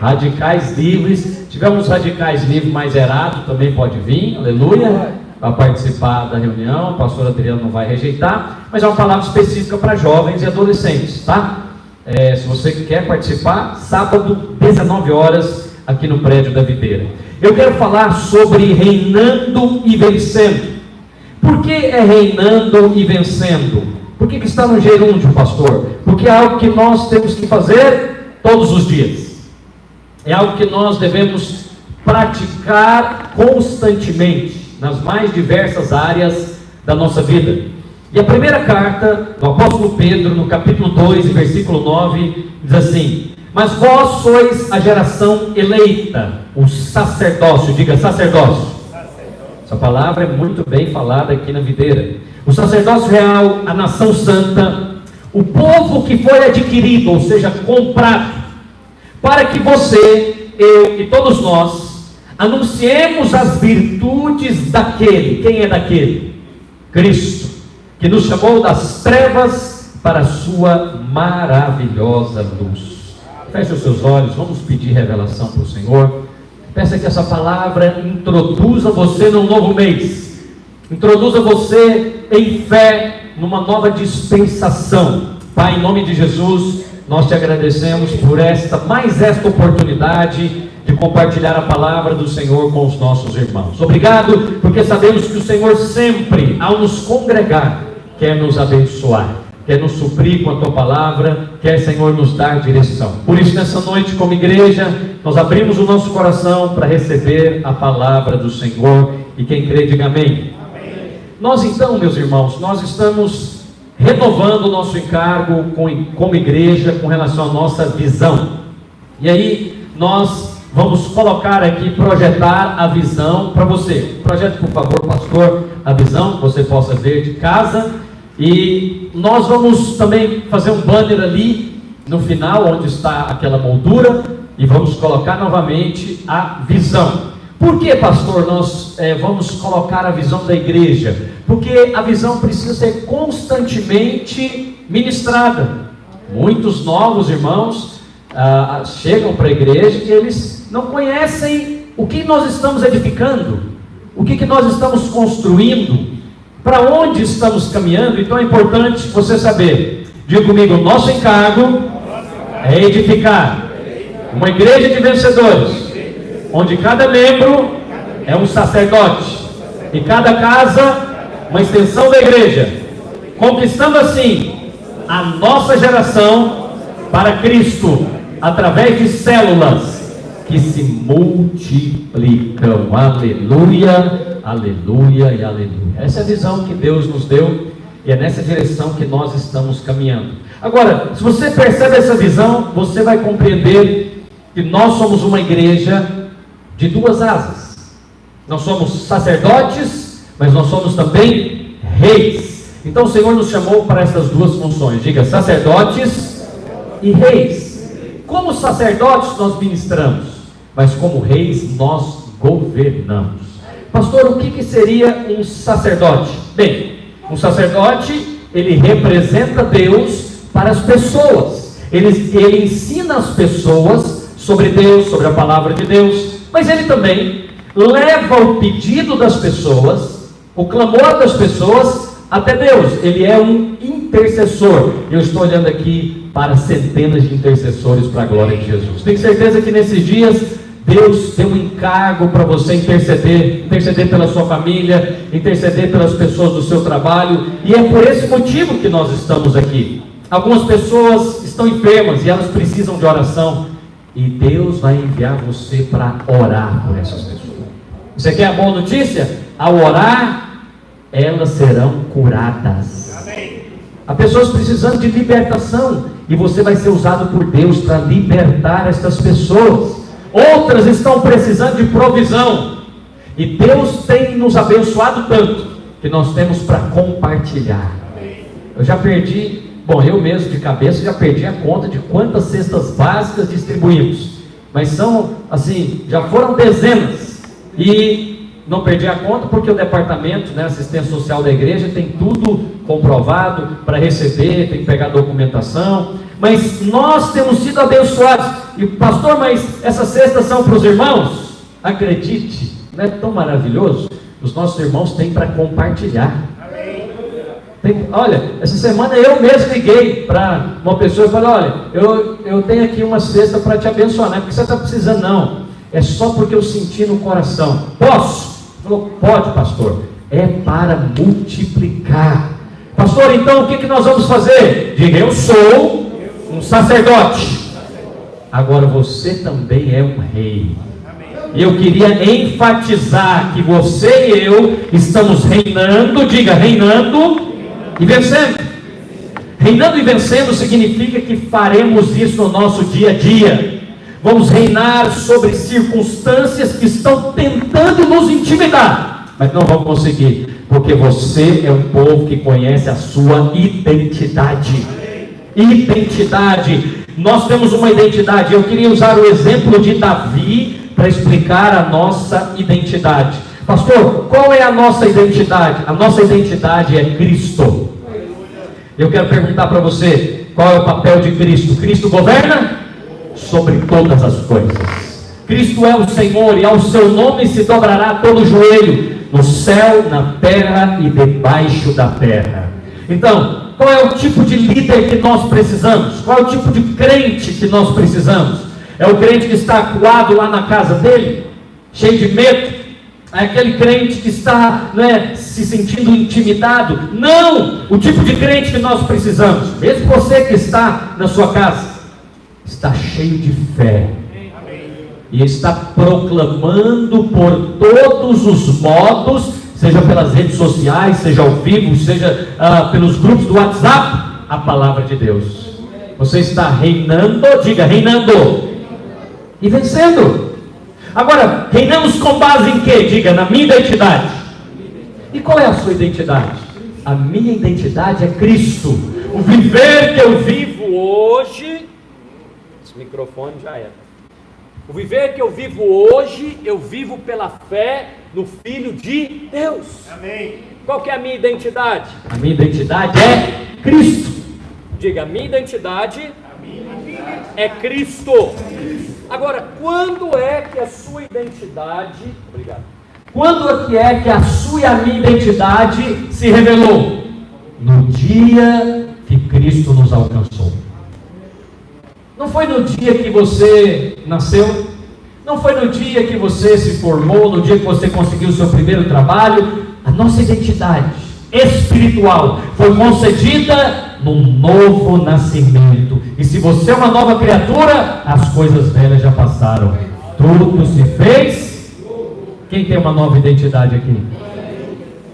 Radicais livres. Tivemos radicais livres mais errado, também pode vir, aleluia, para participar da reunião. O pastor Adriano não vai rejeitar, mas é uma palavra específica para jovens e adolescentes, tá? Se você quer participar, sábado, 19 horas, aqui no prédio da Videira. Eu quero falar sobre reinando e vencendo. Por que é reinando e vencendo? Por que está no gerúndio, pastor? Porque é algo que nós temos que fazer todos os dias. É algo que nós devemos praticar constantemente, nas mais diversas áreas da nossa vida. E a primeira carta do apóstolo Pedro, no capítulo 2, versículo 9, diz assim: mas vós sois a geração eleita, o sacerdócio, diga sacerdócio. Essa palavra é muito bem falada aqui na Videira. O sacerdócio real, a nação santa, o povo que foi adquirido, ou seja, comprado, para que você, eu e todos nós anunciemos as virtudes daquele. Quem é daquele? Cristo, que nos chamou das trevas para a sua maravilhosa luz. Feche os seus olhos, vamos pedir revelação para o Senhor. Peça que essa palavra introduza você num novo mês, introduza você em fé numa nova dispensação. Pai, em nome de Jesus, nós te agradecemos por esta oportunidade de compartilhar a palavra do Senhor com os nossos irmãos. Obrigado, porque sabemos que o Senhor sempre, ao nos congregar, quer nos abençoar, quer nos suprir com a tua palavra, quer, Senhor, nos dar direção. Por isso, nessa noite, como igreja, nós abrimos o nosso coração para receber a palavra do Senhor, e quem crê, diga amém. Amém. Nós então, meus irmãos, nós estamos renovando o nosso encargo como igreja com relação à nossa visão. E aí, nós vamos colocar aqui, projetar a visão para você. Projete, por favor, pastor, a visão, que você possa ver de casa. E nós vamos também fazer um banner ali no final, onde está aquela moldura, e vamos colocar novamente a visão. Por que, pastor, nós vamos colocar a visão da igreja? Porque a visão precisa ser constantemente ministrada. Muitos novos irmãos chegam para a igreja e eles não conhecem o que nós estamos edificando, o que nós estamos construindo, para onde estamos caminhando. Então é importante você saber. Diga comigo: nosso encargo é edificar uma igreja de vencedores, onde cada membro é um sacerdote e cada casa uma extensão da igreja, conquistando assim a nossa geração para Cristo, através de células que se multiplicam. Aleluia, aleluia e aleluia. Essa é a visão que Deus nos deu, e é nessa direção que nós estamos caminhando. Agora, se você percebe essa visão, você vai compreender que nós somos uma igreja de duas asas. Nós somos sacerdotes, mas nós somos também reis. Então o Senhor nos chamou para essas duas funções. Diga, sacerdotes e reis. Como sacerdotes nós ministramos, mas como reis nós governamos. Pastor, o que seria um sacerdote? Bem, um sacerdote, ele representa Deus para as pessoas. Ele ensina as pessoas sobre Deus, sobre a palavra de Deus, mas ele também leva o pedido das pessoas, o clamor das pessoas até Deus. Ele é um intercessor. Eu estou olhando aqui para centenas de intercessores para a glória de Jesus. Tenho certeza que nesses dias Deus deu um encargo para você interceder pela sua família, interceder pelas pessoas do seu trabalho, e é por esse motivo que nós estamos aqui. Algumas pessoas estão enfermas e elas precisam de oração, e Deus vai enviar você para orar por essas pessoas. Você quer a boa notícia? Ao orar, elas serão curadas. Amém. Há pessoas precisando de libertação, e você vai ser usado por Deus para libertar essas pessoas. Outras estão precisando de provisão, e Deus tem nos abençoado tanto, que nós temos para compartilhar. Eu já perdi, eu mesmo de cabeça já perdi a conta de quantas cestas básicas distribuímos, mas são assim, já foram dezenas, e não perdi a conta porque o departamento, assistência social da igreja tem tudo comprovado para receber, tem que pegar documentação. Mas nós temos sido abençoados. E pastor, mas essas cestas são para os irmãos? Acredite, não é tão maravilhoso? Os nossos irmãos têm para compartilhar. Olha, essa semana eu mesmo liguei para uma pessoa e falei: olha, eu tenho aqui uma cesta para te abençoar. Não é porque você está precisando, não. É só porque eu senti no coração. Posso? Ele falou: pode, pastor. É para multiplicar. Pastor, então o que nós vamos fazer? Diga: eu sou um sacerdote. Agora você também é um rei. E eu queria enfatizar que você e eu estamos reinando. Diga: reinando e vencendo. Reinando e vencendo significa que faremos isso no nosso dia a dia. Vamos reinar sobre circunstâncias que estão tentando nos intimidar, mas não vão conseguir, porque você é um povo que conhece a sua identidade. Identidade. Nós temos uma identidade. Eu queria usar o exemplo de Davi para explicar a nossa identidade. Pastor, qual é a nossa identidade? A nossa identidade é Cristo. Eu quero perguntar para você, qual é o papel de Cristo? Cristo governa sobre todas as coisas. Cristo é o Senhor, e ao seu nome se dobrará todo o joelho, no céu, na terra e debaixo da terra. Então, qual é o tipo de líder que nós precisamos? Qual é o tipo de crente que nós precisamos? É o crente que está acuado lá na casa dele, cheio de medo? É aquele crente que está se sentindo intimidado? Não! O tipo de crente que nós precisamos, mesmo você que está na sua casa, está cheio de fé e está proclamando por todos os modos, seja pelas redes sociais, seja ao vivo, seja pelos grupos do WhatsApp, a palavra de Deus. Você está reinando, diga: reinando e vencendo. Agora, reinamos com base em quê? Diga: na minha identidade. E qual é a sua identidade? A minha identidade é Cristo. O viver que eu vivo hoje, esse microfone já era. O viver que eu vivo hoje, eu vivo pela fé no Filho de Deus. Amém. Qual que é a minha identidade? A minha identidade é Cristo. Diga: a minha identidade é Cristo. Agora, quando é que a sua identidade... Obrigado. Quando é que a sua e a minha identidade se revelou? No dia que Cristo nos alcançou. Não foi no dia que você nasceu, não foi no dia que você se formou, no dia que você conseguiu o seu primeiro trabalho. A nossa identidade espiritual foi concedida num novo nascimento. E se você é uma nova criatura, as coisas velhas já passaram, tudo se fez. Quem tem uma nova identidade aqui?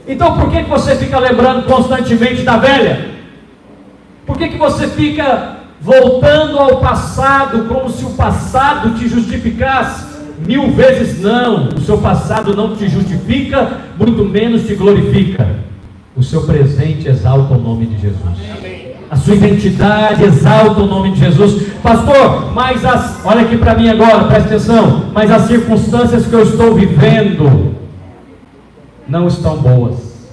Então por que você fica lembrando constantemente da velha? Por que você fica voltando ao passado, como se o passado te justificasse? 1000 vezes não. O seu passado não te justifica, muito menos te glorifica. o seu presente exalta o nome de Jesus. A sua identidade exalta o nome de Jesus. Pastor, mas olha aqui para mim agora, presta atenção. Mas as circunstâncias que eu estou vivendo não estão boas.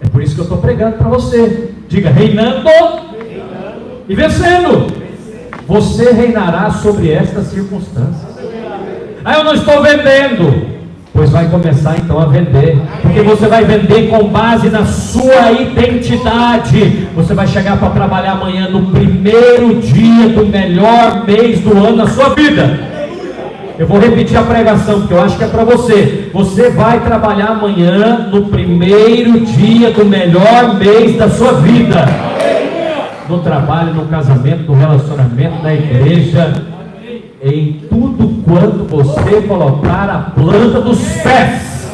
É por isso que eu estou pregando para você. Diga, reinando e vencendo. Você reinará sobre estas circunstâncias. Eu não estou vendendo. Pois vai começar então a vender, porque você vai vender com base na sua identidade. Você vai chegar para trabalhar amanhã no primeiro dia do melhor mês do ano na sua vida. Eu vou repetir a pregação, porque eu acho que é para você. Você vai trabalhar amanhã no primeiro dia do melhor mês da sua vida. No trabalho, no casamento, no relacionamento, na igreja, em tudo quanto você colocar a planta dos pés.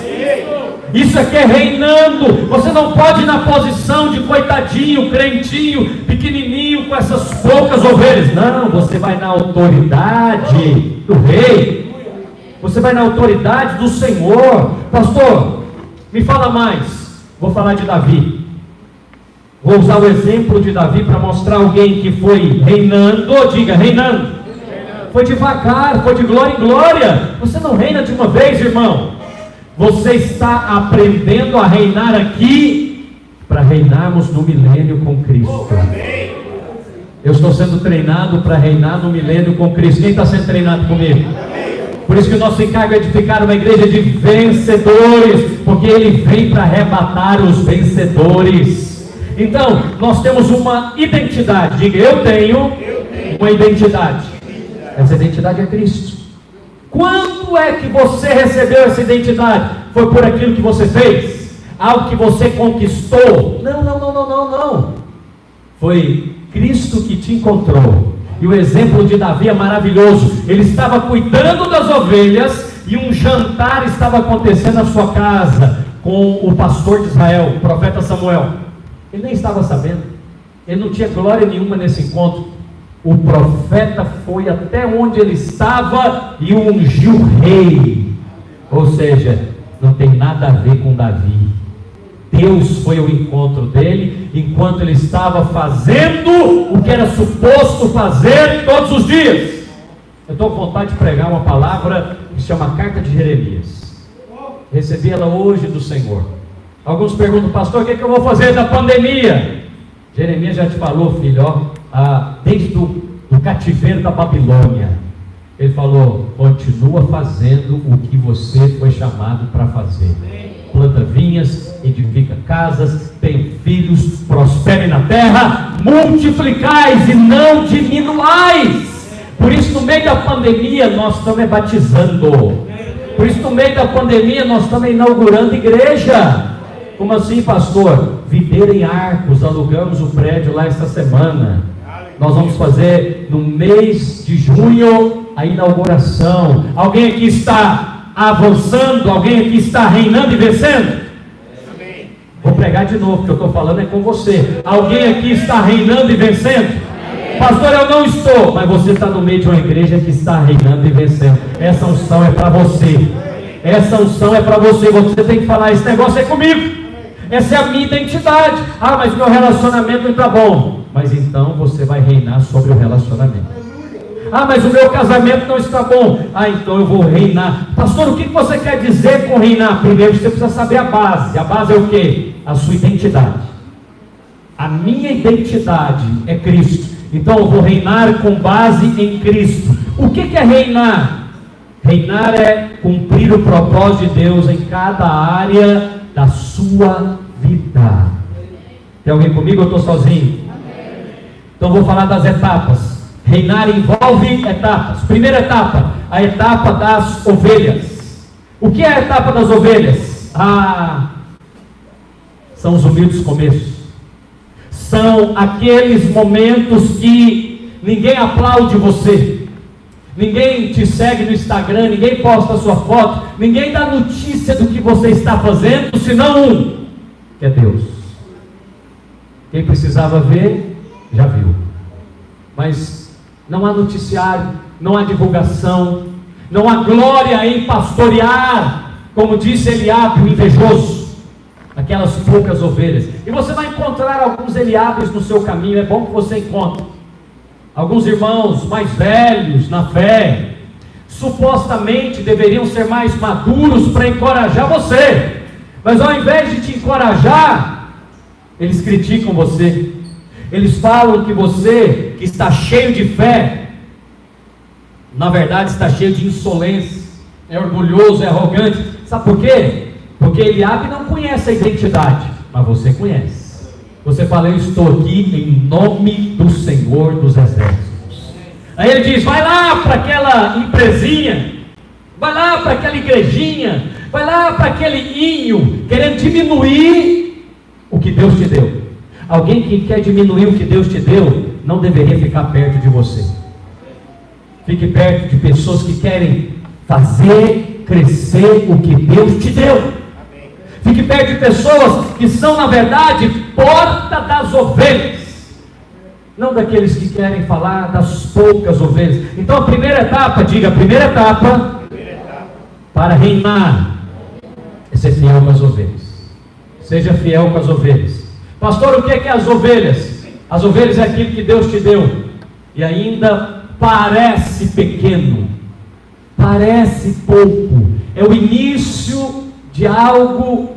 Isso aqui é reinando. Você não pode ir na posição de coitadinho, crentinho, pequenininho, com essas poucas ovelhas. Não, você vai na autoridade do rei. Você vai na autoridade do Senhor. Pastor, me fala mais. Vou falar de Davi. Vou usar o exemplo de Davi para mostrar alguém que foi reinando. Diga, reinando. Foi devagar, foi de glória em glória. Você não reina de uma vez, irmão. Você está aprendendo a reinar aqui para reinarmos no milênio com Cristo. Eu estou sendo treinado para reinar no milênio com Cristo. Quem está sendo treinado comigo? Por isso que o nosso encargo é edificar uma igreja de vencedores, porque Ele vem para arrebatar os vencedores. Então, nós temos uma identidade. Diga, eu tenho uma identidade. Essa identidade é Cristo. Quando é que você recebeu essa identidade? Foi por aquilo que você fez? Algo que você conquistou? Não. Foi Cristo que te encontrou. E o exemplo de Davi é maravilhoso. Ele estava cuidando das ovelhas e um jantar estava acontecendo na sua casa com o pastor de Israel, o profeta Samuel. Ele nem estava sabendo. Ele não tinha glória nenhuma nesse encontro. O profeta foi até onde ele estava e o ungiu rei. Ou seja, não tem nada a ver com Davi. Deus foi ao encontro dele enquanto ele estava fazendo o que era suposto fazer todos os dias. Eu estou com vontade de pregar uma palavra que se chama Carta de Jeremias. Recebi ela hoje do Senhor. Alguns perguntam, pastor, o que eu vou fazer da pandemia? Jeremias já te falou, filho, desde o cativeiro da Babilônia. Ele falou, continua fazendo o que você foi chamado para fazer. Planta vinhas, edifica casas, tem filhos, prospere na terra, multiplicais e não diminuais. Por isso no meio da pandemia nós estamos batizando. Por isso no meio da pandemia nós estamos inaugurando igreja. Como assim, pastor? Videira em Arcos, alugamos o prédio lá esta semana. Nós vamos fazer no mês de junho a inauguração. Alguém aqui está avançando? Alguém aqui está reinando e vencendo? Vou pregar de novo, o que eu estou falando é com você. Alguém aqui está reinando e vencendo? Pastor, eu não estou. Mas você está no meio de uma igreja que está reinando e vencendo. Essa unção é para você. Essa unção é para você. Você tem que falar, esse negócio é comigo. Essa é a minha identidade. Mas meu relacionamento não está bom. Mas então você vai reinar sobre o relacionamento. Mas o meu casamento não está bom. Então eu vou reinar. Pastor, o que você quer dizer com reinar? Primeiro você precisa saber a base. A base é o quê? A sua identidade. A minha identidade é Cristo. Então eu vou reinar com base em Cristo. O que é reinar? Reinar é cumprir o propósito de Deus em cada área da sua vida. Tem alguém comigo ou eu estou sozinho? Então vou falar das etapas. Reinar envolve etapas. Primeira etapa, a etapa das ovelhas. O que é a etapa das ovelhas? São os humildes começos. São aqueles momentos que ninguém aplaude você. Ninguém te segue no Instagram, ninguém posta a sua foto, ninguém dá notícia do que você está fazendo, senão um, que é Deus. Quem precisava ver, já viu. Mas não há noticiário, não há divulgação, não há glória em pastorear, como disse Eliabe, o invejoso. aquelas poucas ovelhas. E você vai encontrar alguns Eliabes no seu caminho. É bom que você encontre alguns irmãos mais velhos na fé, supostamente deveriam ser mais maduros para encorajar você, mas ao invés de te encorajar, eles criticam você. Eles falam que você, que está cheio de fé, na verdade está cheio de insolência, é orgulhoso, é arrogante. Sabe por quê? Porque Eliabe não conhece a identidade, mas você conhece. Você fala: eu estou aqui em nome do Senhor dos Exércitos. Aí ele diz: vai lá para aquela empresinha, vai lá para aquela igrejinha, vai lá para aquele inho, querendo diminuir o que Deus te deu. Alguém que quer diminuir o que Deus te deu, não deveria ficar perto de você. Fique perto de pessoas que querem fazer crescer o que Deus te deu. Fique perto de pessoas que são, na verdade, porta das ovelhas, não daqueles que querem falar das poucas ovelhas. Então a primeira etapa, diga, a primeira etapa para reinar é ser fiel com as ovelhas. Seja fiel com as ovelhas. Pastor, o que é as ovelhas? As ovelhas é aquilo que Deus te deu e ainda parece pequeno, parece pouco, é o início de algo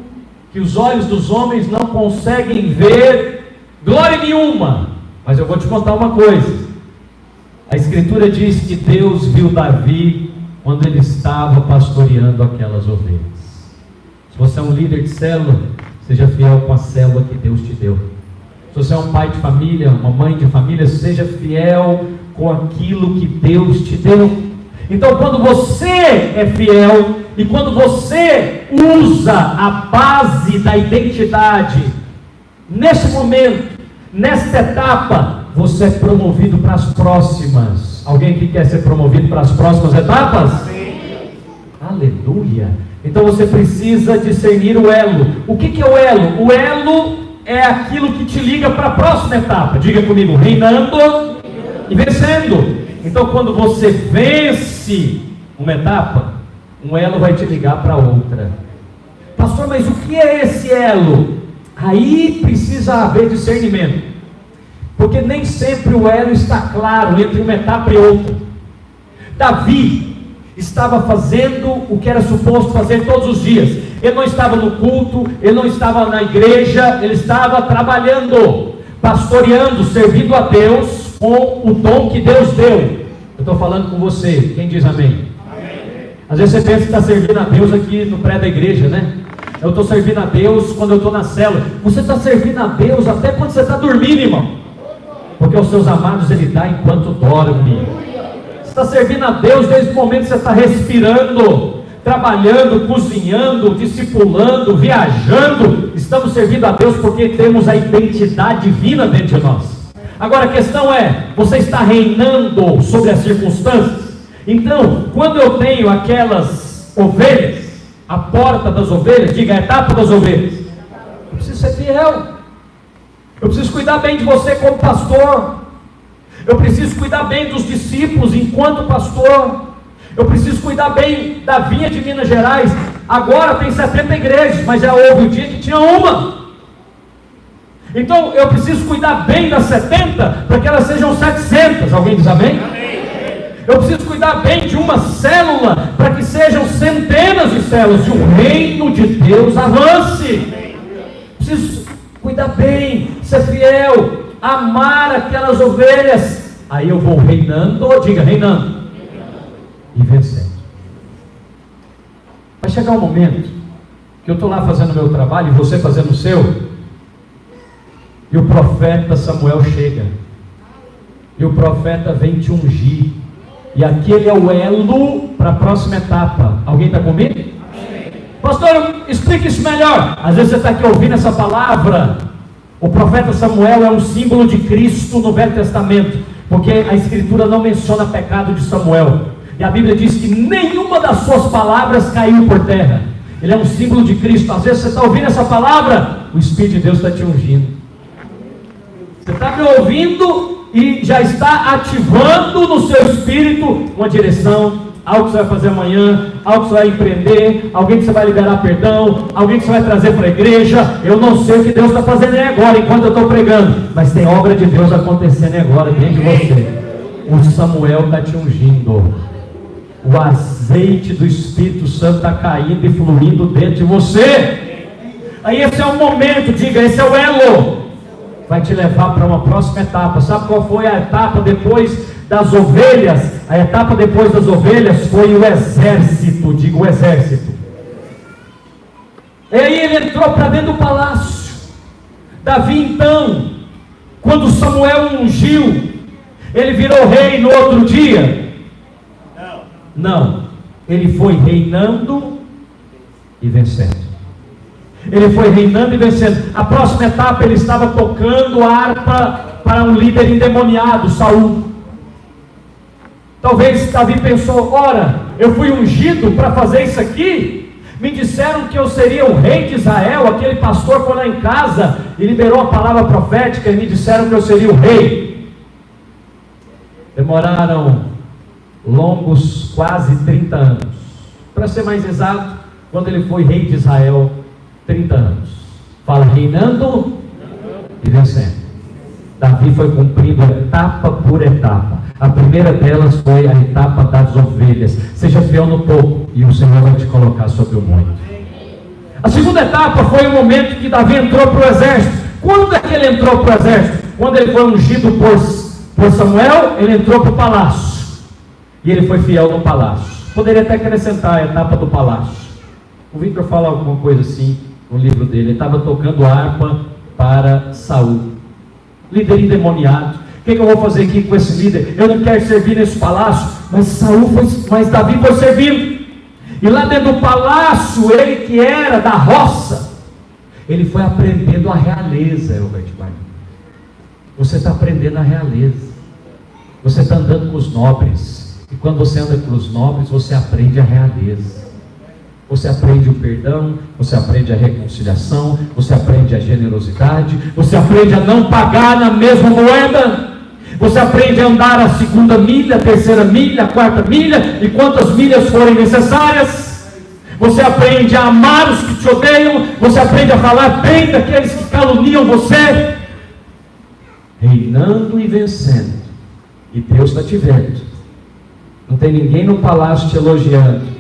que os olhos dos homens não conseguem ver glória nenhuma. Mas eu vou te contar uma coisa. A Escritura diz que Deus viu Davi quando ele estava pastoreando aquelas ovelhas. Se você é um líder de célula, seja fiel com a célula que Deus te deu. Se você é um pai de família, uma mãe de família, seja fiel com aquilo que Deus te deu. Então, quando você é fiel e quando você usa a base da identidade, nesse momento, nesta etapa, você é promovido para as próximas. Alguém que quer ser promovido para as próximas etapas? Sim. Aleluia! Então você precisa discernir o elo. O que é o elo? O elo é aquilo que te liga para a próxima etapa. Diga comigo: reinando e vencendo. Então quando você vence uma etapa, um elo vai te ligar para outra. Pastor, mas o que é esse elo? Aí precisa haver discernimento, porque nem sempre o elo está claro entre uma etapa e outra. Davi estava fazendo o que era suposto fazer todos os dias. Ele não estava no culto, ele não estava na igreja, ele estava trabalhando, pastoreando, servindo a Deus com o dom que Deus deu. Eu estou falando com você, quem diz amém? Amém. Às vezes você pensa que está servindo a Deus aqui no pré da igreja, né? Eu estou servindo a Deus quando eu estou na célula. Você está servindo a Deus até quando você está dormindo, irmão, porque os seus amados Ele dá enquanto dorme. Você está servindo a Deus desde o momento que você está respirando, trabalhando, cozinhando, discipulando, viajando. Estamos servindo a Deus porque temos a identidade divina dentro de nós. Agora a questão é: você está reinando sobre as circunstâncias? Então, quando eu tenho aquelas ovelhas, a porta das ovelhas, diga, a etapa das ovelhas, eu preciso ser fiel. Eu preciso cuidar bem de você como pastor. Eu preciso cuidar bem dos discípulos enquanto pastor. Eu preciso cuidar bem da vinha de Minas Gerais. Agora tem 70 igrejas, mas já houve um dia que tinha uma. Então eu preciso cuidar bem das 70 para que elas sejam 700. Alguém diz amém? Amém. Eu preciso cuidar bem de uma célula para que sejam centenas de células e o reino de Deus avance. Preciso cuidar bem, ser fiel, amar aquelas ovelhas. Aí eu vou reinando, diga reinando e vencendo. Vai chegar um momento que eu estou lá fazendo o meu trabalho e você fazendo o seu, e o profeta Samuel chega, e o profeta vem te ungir, e aquele é o elo para a próxima etapa. Alguém está comigo? Amém. Pastor, explique isso melhor. Às vezes você está aqui ouvindo essa palavra. O profeta Samuel é um símbolo de Cristo no Velho Testamento, porque a Escritura não menciona pecado de Samuel, e a Bíblia diz que nenhuma das suas palavras caiu por terra. Ele é um símbolo de Cristo. Às vezes você está ouvindo essa palavra, o Espírito de Deus está te ungindo. Você está me ouvindo e já está ativando no seu espírito uma direção, algo que você vai fazer amanhã, algo que você vai empreender, alguém que você vai liberar perdão, alguém que você vai trazer para a igreja. Eu não sei o que Deus está fazendo aí agora, enquanto eu estou pregando, mas tem obra de Deus acontecendo agora dentro de você. O Samuel está te ungindo, o azeite do Espírito Santo está caindo e fluindo dentro de você. Aí esse é o momento, diga, esse é o elo, vai te levar para uma próxima etapa. Sabe qual foi a etapa depois das ovelhas? A etapa depois das ovelhas foi o exército, diga o exército. E aí ele entrou para dentro do palácio. Davi então, quando Samuel ungiu, ele virou rei no outro dia? Não, ele foi reinando e vencendo. Ele foi reinando e vencendo. A próxima etapa, ele estava tocando a harpa para um líder endemoniado, Saul. Talvez Davi pensou: ora, eu fui ungido para fazer isso aqui? Me disseram que eu seria o rei de Israel. Aquele pastor foi lá em casa e liberou a palavra profética e me disseram que eu seria o rei. Demoraram longos quase 30 anos. Para ser mais exato, quando ele foi rei de Israel, 30 anos. Fala, reinando e vencendo. Davi foi cumprindo etapa por etapa. A primeira delas foi a etapa das ovelhas. Seja fiel no pouco e o Senhor vai te colocar sobre o muito. A segunda etapa foi o momento que Davi entrou para o exército. Quando é que ele entrou para o exército? Quando ele foi ungido por Samuel, ele entrou para o palácio. E ele foi fiel no palácio. Poderia até acrescentar a etapa do palácio. O Victor fala alguma coisa assim no livro dele. Ele estava tocando harpa para Saul, líder endemoniado. O que eu vou fazer aqui com esse líder? Eu não quero servir nesse palácio. Mas Davi foi servindo. E lá dentro do palácio, ele que era da roça, ele foi aprendendo a realeza. Você está aprendendo a realeza. Você está andando com os nobres. E quando você anda com os nobres, você aprende a realeza. Você aprende o perdão, você aprende a reconciliação, você aprende a generosidade, você aprende a não pagar na mesma moeda, você aprende a andar a segunda milha, a terceira milha, a quarta milha, e quantas milhas forem necessárias. Você aprende a amar os que te odeiam, você aprende a falar bem daqueles que caluniam você, reinando e vencendo. E Deus está te vendo. Não tem ninguém no palácio te elogiando.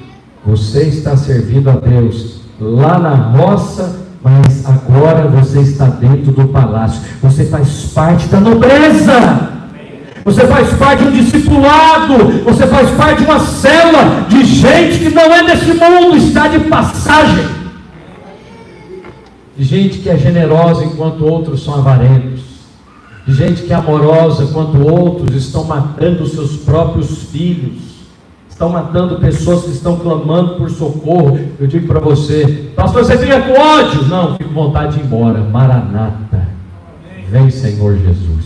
Você está servindo a Deus lá na roça, mas agora você está dentro do palácio. Você faz parte da nobreza. Você faz parte de um discipulado. Você faz parte de uma célula de gente que não é desse mundo, está de passagem. De gente que é generosa enquanto outros são avarentos. De gente que é amorosa enquanto outros estão matando os seus próprios filhos. Estão matando pessoas que estão clamando por socorro. Eu digo para você: pastor, você fica com ódio? Não, fico com vontade de ir embora. Maranata, vem Senhor Jesus.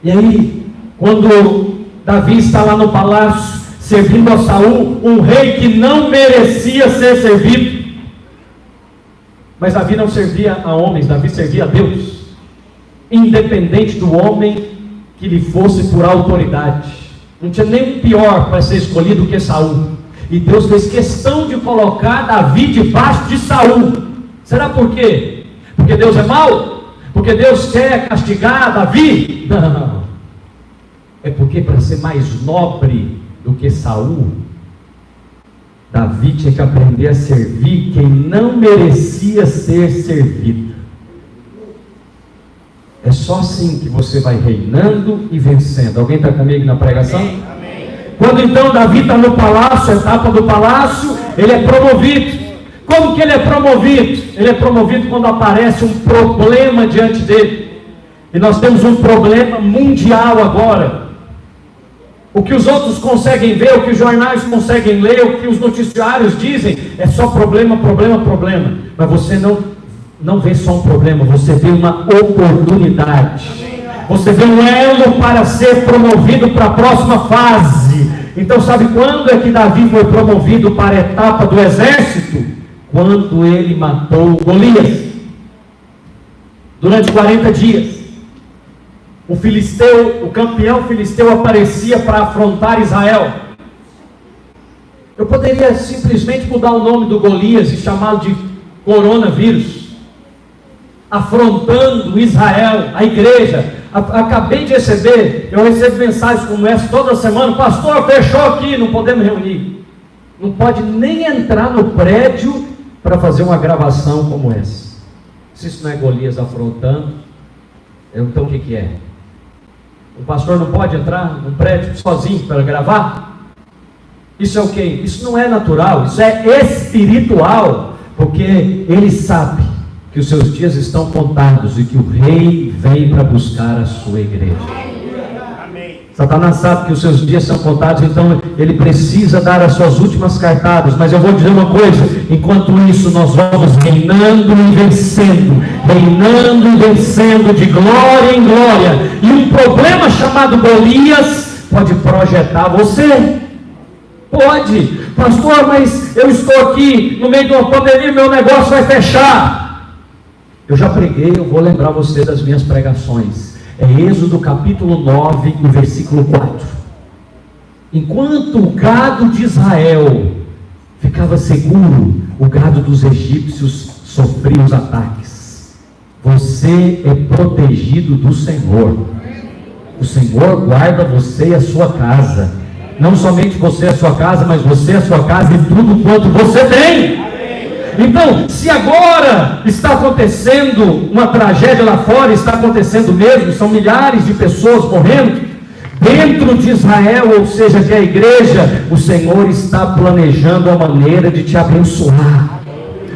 E aí, quando Davi está lá no palácio, servindo a Saul, um rei que não merecia ser servido. Mas Davi não servia a homens, Davi servia a Deus, independente do homem que lhe fosse por autoridade. Não tinha nenhum pior para ser escolhido do que Saul. E Deus fez questão de colocar Davi debaixo de Saul. Será por quê? Porque Deus é mau? Porque Deus quer castigar Davi? Não. É porque para ser mais nobre do que Saul, Davi tinha que aprender a servir quem não merecia ser servido. É só assim que você vai reinando e vencendo. Alguém está comigo na pregação? Amém. Quando então Davi está no palácio, a etapa do palácio, ele é promovido. Como que ele é promovido? Ele é promovido quando aparece um problema diante dele. E nós temos um problema mundial agora. O que os outros conseguem ver, o que os jornais conseguem ler, o que os noticiários dizem, é só problema, problema, problema. Mas você não vê só um problema, você vê uma oportunidade. Você vê um elo para ser promovido para a próxima fase. Então sabe quando é que Davi foi promovido para a etapa do exército? Quando ele matou Golias. Durante 40 dias. o campeão filisteu aparecia para afrontar Israel. Eu poderia simplesmente mudar o nome do Golias e chamá-lo de coronavírus, afrontando Israel, a igreja. Acabei de receber, eu recebo mensagens como essa toda semana: pastor, fechou aqui, não podemos reunir. Não pode nem entrar no prédio para fazer uma gravação como essa. Se isso não é Golias afrontando, então o que é? O pastor não pode entrar num prédio sozinho para gravar? Isso é o quê? Isso não é natural, isso é espiritual, porque ele sabe que os seus dias estão contados e que o rei vem para buscar a sua igreja. Satanás sabe que os seus dias são contados, então ele precisa dar as suas últimas cartadas. Mas eu vou dizer uma coisa: enquanto isso nós vamos reinando e vencendo de glória em glória. E um problema chamado Golias pode projetar você. Pode, pastor, mas eu estou aqui no meio de uma pandemia, meu negócio vai fechar. Eu já preguei, eu vou lembrar você das minhas pregações. É Êxodo capítulo 9, no versículo 4. Enquanto o gado de Israel ficava seguro, o gado dos egípcios sofria os ataques. Você é protegido do Senhor. O Senhor guarda você e a sua casa. Não somente você e a sua casa, mas você e a sua casa e tudo quanto você tem. Então, se agora está acontecendo uma tragédia lá fora, está acontecendo mesmo, são milhares de pessoas morrendo dentro de Israel, ou seja, que a igreja, o Senhor está planejando a maneira de te abençoar.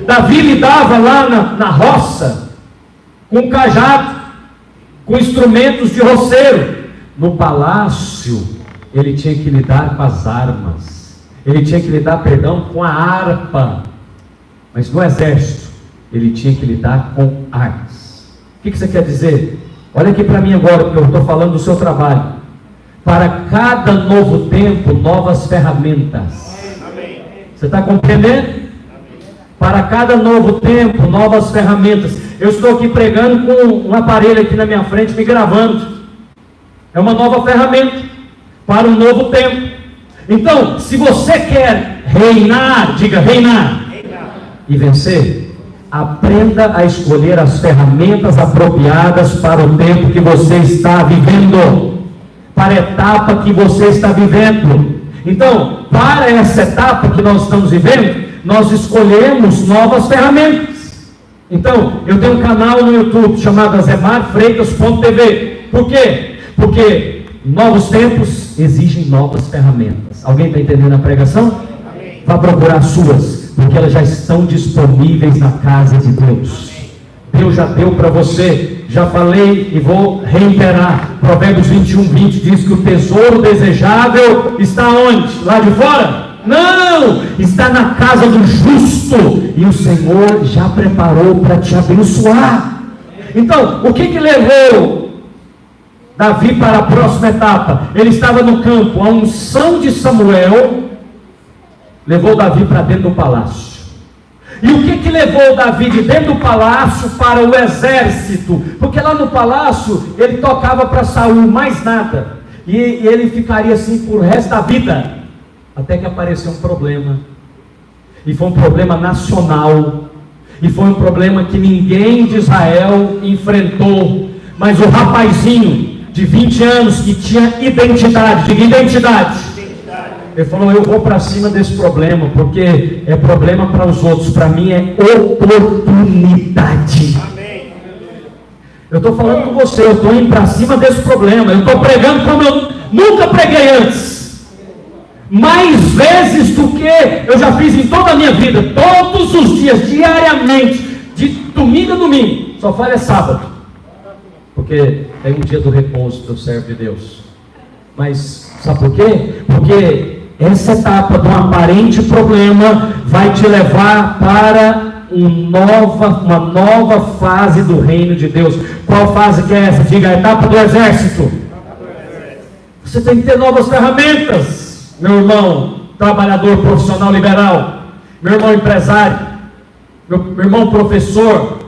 Davi lidava lá na roça com cajado, com instrumentos de roceiro. No palácio ele tinha que lidar com as armas, ele tinha que lidar, com a harpa. Mas no exército, ele tinha que lidar com armas. O que você quer dizer? Olha aqui para mim agora, porque eu estou falando do seu trabalho. Para cada novo tempo, novas ferramentas. Você está compreendendo? Para cada novo tempo, novas ferramentas. Eu estou aqui pregando com um aparelho aqui na minha frente, me gravando. É uma nova ferramenta para um novo tempo. Então, se você quer reinar, diga reinar. E vencer, aprenda a escolher as ferramentas apropriadas para o tempo que você está vivendo, para a etapa que você está vivendo. Então, para essa etapa que nós estamos vivendo, nós escolhemos novas ferramentas. Então, eu tenho um canal no YouTube chamado azemarfreitas.tv. Por quê? Porque novos tempos exigem novas ferramentas. Alguém está entendendo a pregação? Vá procurar as suas, porque elas já estão disponíveis na casa de Deus. Deus já deu para você. Já falei e vou reiterar. Provérbios 21:20 diz que o tesouro desejável está onde? Lá de fora? Não! Está na casa do justo. E o Senhor já preparou para te abençoar. Então, o que levou Davi para a próxima etapa? Ele estava no campo. A unção de Samuel levou Davi para dentro do palácio. E o que levou Davi de dentro do palácio para o exército? Porque lá no palácio ele tocava para Saul, mais nada. E ele ficaria assim por resto da vida. Até que apareceu um problema. E foi um problema nacional. E foi um problema que ninguém de Israel enfrentou. Mas o rapazinho de 20 anos que tinha identidade, diga identidade. Ele falou: eu vou para cima desse problema, porque é problema para os outros, para mim é oportunidade. Amém. Eu estou falando com você, eu estou indo para cima desse problema, eu estou pregando como eu nunca preguei antes, mais vezes do que eu já fiz em toda a minha vida, todos os dias, diariamente, de domingo a domingo, só falha sábado, porque é um dia do repouso do servo de Deus. Mas sabe por quê? Porque essa etapa do aparente problema vai te levar para uma nova fase do reino de Deus. Qual fase que é essa? Diga: a etapa do exército. Você tem que ter novas ferramentas, meu irmão trabalhador profissional liberal, meu irmão empresário, meu irmão professor.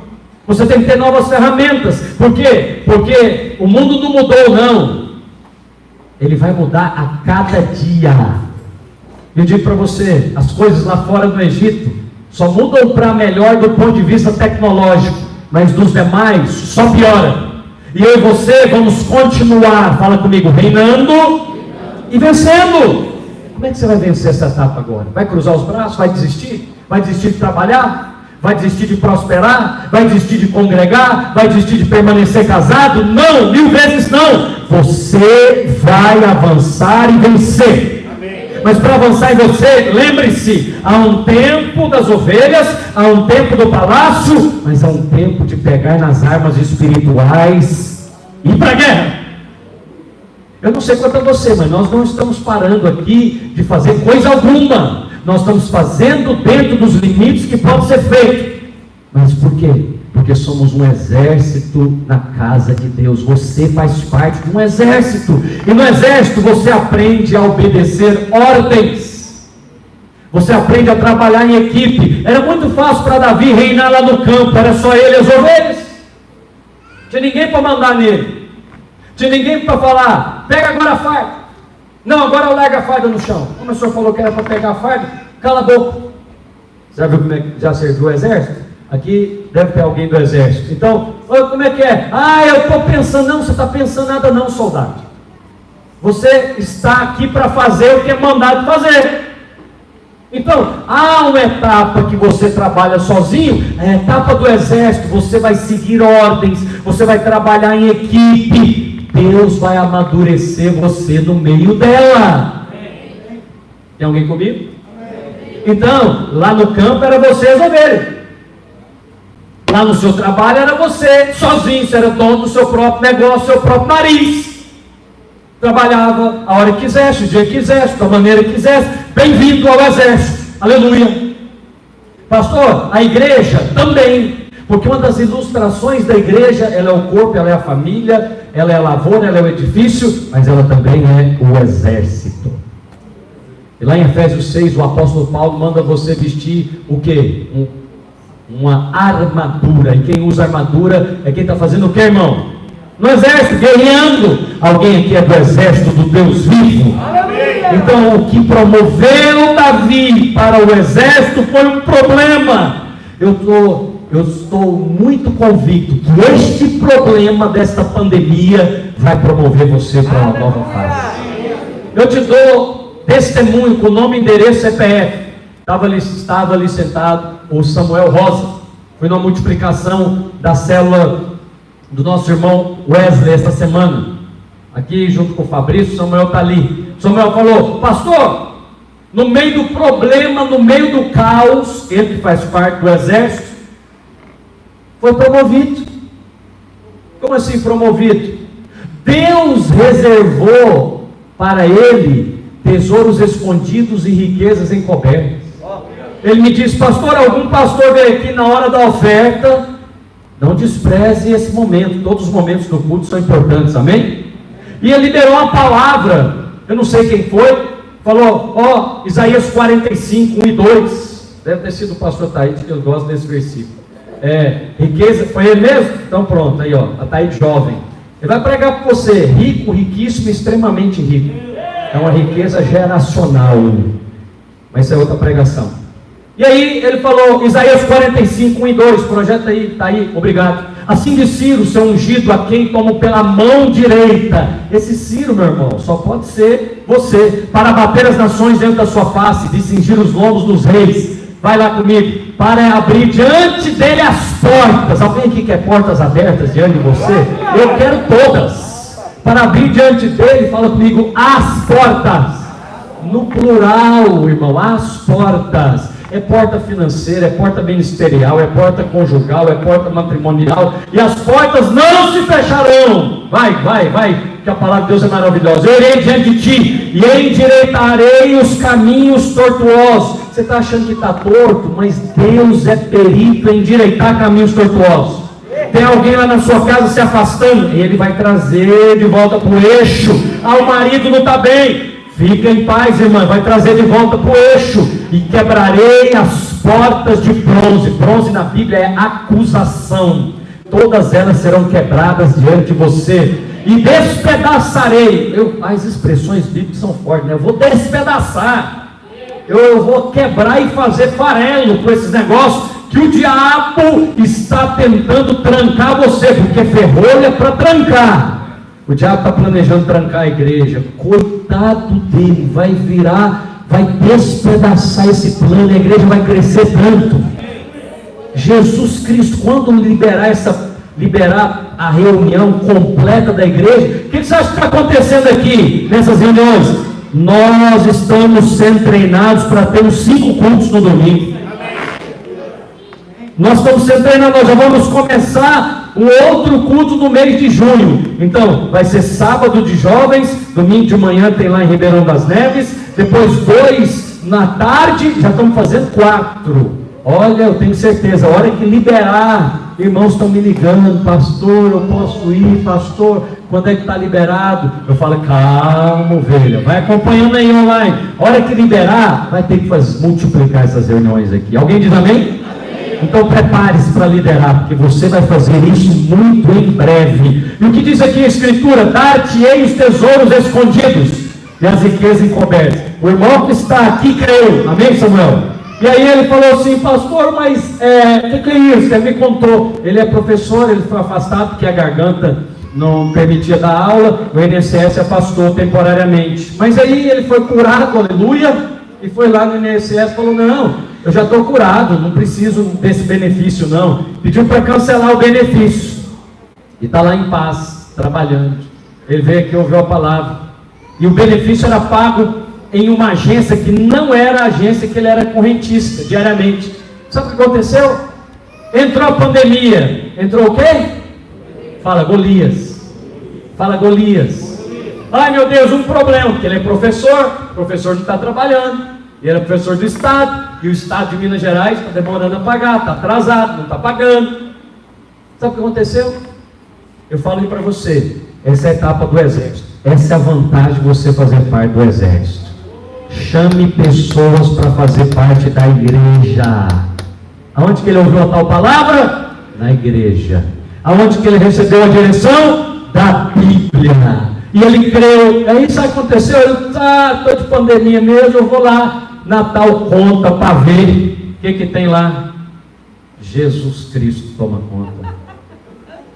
Você tem que ter novas ferramentas. Por quê? Porque o mundo não mudou, não. Ele vai mudar a cada dia. Eu digo para você, as coisas lá fora do Egito só mudam para melhor do ponto de vista tecnológico, mas dos demais só piora. E eu e você vamos continuar, fala comigo, reinando e vencendo. Como é que você vai vencer essa etapa agora? Vai cruzar os braços? Vai desistir? Vai desistir de trabalhar? Vai desistir de prosperar? Vai desistir de congregar? Vai desistir de permanecer casado? Não, 1000 vezes não. Você vai avançar e vencer. Mas para avançar em você, lembre-se, há um tempo das ovelhas, há um tempo do palácio, mas há um tempo de pegar nas armas espirituais e ir para a guerra. Eu não sei quanto a você, mas nós não estamos parando aqui de fazer coisa alguma. Nós estamos fazendo dentro dos limites que pode ser feito. Mas por quê? Porque somos um exército na casa de Deus. Você faz parte de um exército. E no exército você aprende a obedecer ordens. Você aprende a trabalhar em equipe. Era muito fácil para Davi reinar lá no campo. Era só ele e as ovelhas. Não tinha ninguém para mandar nele. Não tinha ninguém para falar, pega agora a farda. Não, agora larga a farda no chão. Como o senhor falou que era para pegar a farda, cala a boca. Já viu como é que já serviu o exército? Aqui deve ter alguém do exército. Então, como é que é? Eu estou pensando. Não, você está pensando nada não, soldado. Você está aqui para fazer o que é mandado fazer. Então, há uma etapa que você trabalha sozinho, a etapa do exército. Você vai seguir ordens, você vai trabalhar em equipe. Deus vai amadurecer você no meio dela. Tem alguém comigo? Então, lá no campo era você as ovelhas. Lá no seu trabalho era você sozinho, você era dono do seu próprio negócio, seu próprio nariz. Trabalhava a hora que quisesse, o dia que quisesse, da maneira que quisesse. Bem-vindo ao exército. Aleluia. Pastor, a igreja também. Porque uma das ilustrações da igreja, ela é o corpo, ela é a família, ela é a lavoura, ela é o edifício, mas ela também é o exército. E lá em Efésios 6, o apóstolo Paulo manda você vestir o quê? Uma armadura. E quem usa armadura é quem está fazendo o quê, irmão? No exército, guerreando. Alguém aqui é do exército do Deus vivo? Então o que promoveu Davi para o exército foi um problema. Eu estou muito convicto que este problema desta pandemia vai promover você para uma nova fase. Eu te dou testemunho com nome, endereço, CPF. Estava ali sentado o Samuel Rosa. Foi na multiplicação da célula do nosso irmão Wesley esta semana. Aqui junto com o Fabrício, Samuel está ali. Samuel falou: pastor, no meio do problema, no meio do caos, ele que faz parte do exército, foi promovido. Como assim promovido? Deus reservou para ele tesouros escondidos e riquezas encobertas. Ele me disse: pastor, algum pastor veio aqui na hora da oferta. Não despreze esse momento. Todos os momentos do culto são importantes, amém? E ele liberou uma palavra, eu não sei quem foi, falou, Isaías 45, 1 e 2, deve ter sido o pastor Taíde, que eu gosto desse versículo. Riqueza, foi ele mesmo? Então pronto, aí a Taíde jovem, ele vai pregar para você, rico, riquíssimo, extremamente rico. É uma riqueza geracional, mas isso é outra pregação. E aí ele falou, Isaías 45, 1 e 2, projeta aí, está aí, obrigado. Assim diz Ciro, seu ungido, a quem tomo pela mão direita. Esse Ciro, meu irmão, só pode ser você, para bater as nações dentro da sua face, de cingir os lombos dos reis. Vai lá comigo, para abrir diante dele as portas. Alguém aqui quer portas abertas diante de você? Eu quero todas. Para abrir diante dele, fala comigo, as portas. No plural, irmão, as portas. É porta financeira, é porta ministerial, é porta conjugal, é porta matrimonial, e as portas não se fecharão. Vai, que a palavra de Deus é maravilhosa. Eu irei diante de ti e endireitarei os caminhos tortuosos. Você está achando que está torto, mas Deus é perito em endireitar caminhos tortuosos. Tem alguém lá na sua casa se afastando, e Ele vai trazer de volta para o eixo. O marido não está bem, fica em paz, irmã, vai trazer de volta para o eixo. E quebrarei as portas de bronze. Bronze na Bíblia é acusação. todas elas serão quebradas diante de você, e despedaçarei. As expressões bíblicas são fortes, né? Eu vou despedaçar, eu vou quebrar e fazer farelo com esses negócios que o diabo está tentando trancar você, porque ferrolho é para trancar. O diabo está planejando trancar a igreja. Coitado dele, vai virar, vai despedaçar esse plano, a igreja vai crescer tanto. Jesus Cristo, quando liberar a reunião completa da igreja, o que você acha que está acontecendo aqui nessas reuniões? Nós estamos sendo treinados para ter uns 5 cultos no domingo. Nós estamos sendo treinados, nós já vamos começar um outro culto no mês de junho. Então, vai ser sábado de jovens, domingo de manhã tem lá em Ribeirão das Neves, depois 2 na tarde, já estamos fazendo 4. Olha, eu tenho certeza, a hora que liberar, irmãos estão me ligando, pastor, eu posso ir, pastor, quando é que está liberado? Eu falo, calma, ovelha, vai acompanhando aí online. A hora que liberar, vai ter que multiplicar essas reuniões aqui. Alguém diz amém? Então prepare-se para liderar, porque você vai fazer isso muito em breve. E o que diz aqui a Escritura? Dar-te-ei os tesouros escondidos e as riquezas encobertas. O irmão que está aqui creu, amém, Samuel? E aí ele falou assim, pastor, mas o que é isso? Ele me contou, ele é professor, ele foi afastado porque a garganta não permitia dar aula, o INSS afastou temporariamente. Mas aí ele foi curado, aleluia, e foi lá no INSS e falou, não, eu já estou curado, não preciso desse benefício não. Pediu para cancelar o benefício. E está lá em paz, trabalhando. Ele veio aqui, ouviu a palavra. E o benefício era pago em uma agência que não era a agência que ele era correntista, diariamente. Sabe o que aconteceu? Entrou a pandemia. Entrou o quê? Fala, Golias. Fala, Golias. Ai meu Deus, um problema, porque ele é professor, o professor não está trabalhando. Ele era professor do Estado, e o Estado de Minas Gerais está demorando a pagar, está atrasado, não está pagando. Sabe o que aconteceu? Eu falei para você, essa é a etapa do exército. Essa é a vantagem de você fazer parte do exército. Chame pessoas para fazer parte da igreja. Aonde que ele ouviu a tal palavra? Na igreja. Aonde que ele recebeu a direção? Da Bíblia. E ele creu. Aí sabe o que aconteceu? Ele estou de pandemia mesmo, eu vou lá na tal conta para ver o que tem lá. Jesus Cristo toma conta.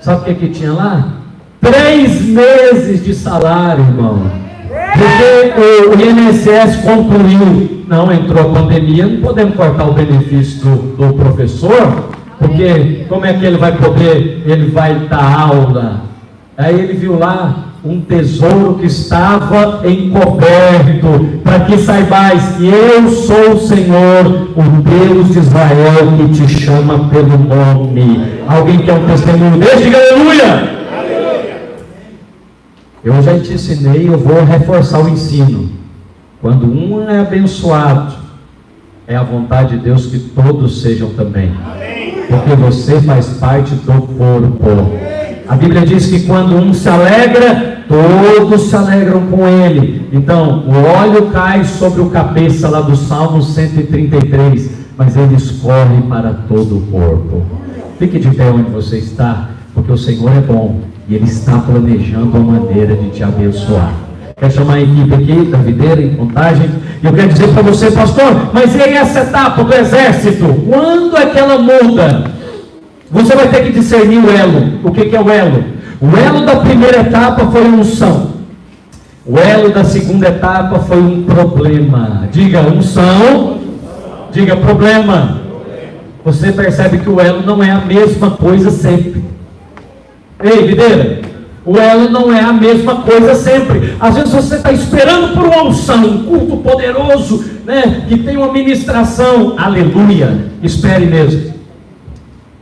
Sabe o que tinha lá? 3 meses de salário, irmão. Porque o INSS concluiu, não, entrou a pandemia, não podemos cortar o benefício do professor, porque como é que ele vai poder, ele vai dar aula? Aí ele viu lá um tesouro que estava encoberto, para que saibais que eu sou o Senhor, o Deus de Israel, que te chama pelo nome. Alguém quer um testemunho desse? Diga aleluia! Eu já te ensinei, eu vou reforçar o ensino. Quando um é abençoado, é a vontade de Deus que todos sejam também. Porque você faz parte do corpo. A Bíblia diz que quando um se alegra, todos se alegram com ele. Então, o óleo cai sobre o cabeça lá do Salmo 133, mas ele escorre para todo o corpo. Fique de pé onde você está, porque o Senhor é bom e Ele está planejando uma maneira de te abençoar. Quero chamar a equipe aqui da videira em contagem, e eu quero dizer para você, pastor, mas e aí essa etapa do exército? Quando é que ela muda? Você vai ter que discernir o elo. O que é o elo? O elo da primeira etapa foi unção. O elo da segunda etapa foi um problema. Diga unção, diga problema. Você percebe que o elo não é a mesma coisa sempre. Ei, videira, o elo não é a mesma coisa sempre. Às vezes você está esperando por uma unção, um culto poderoso, né, que tem uma ministração. Aleluia, espere mesmo.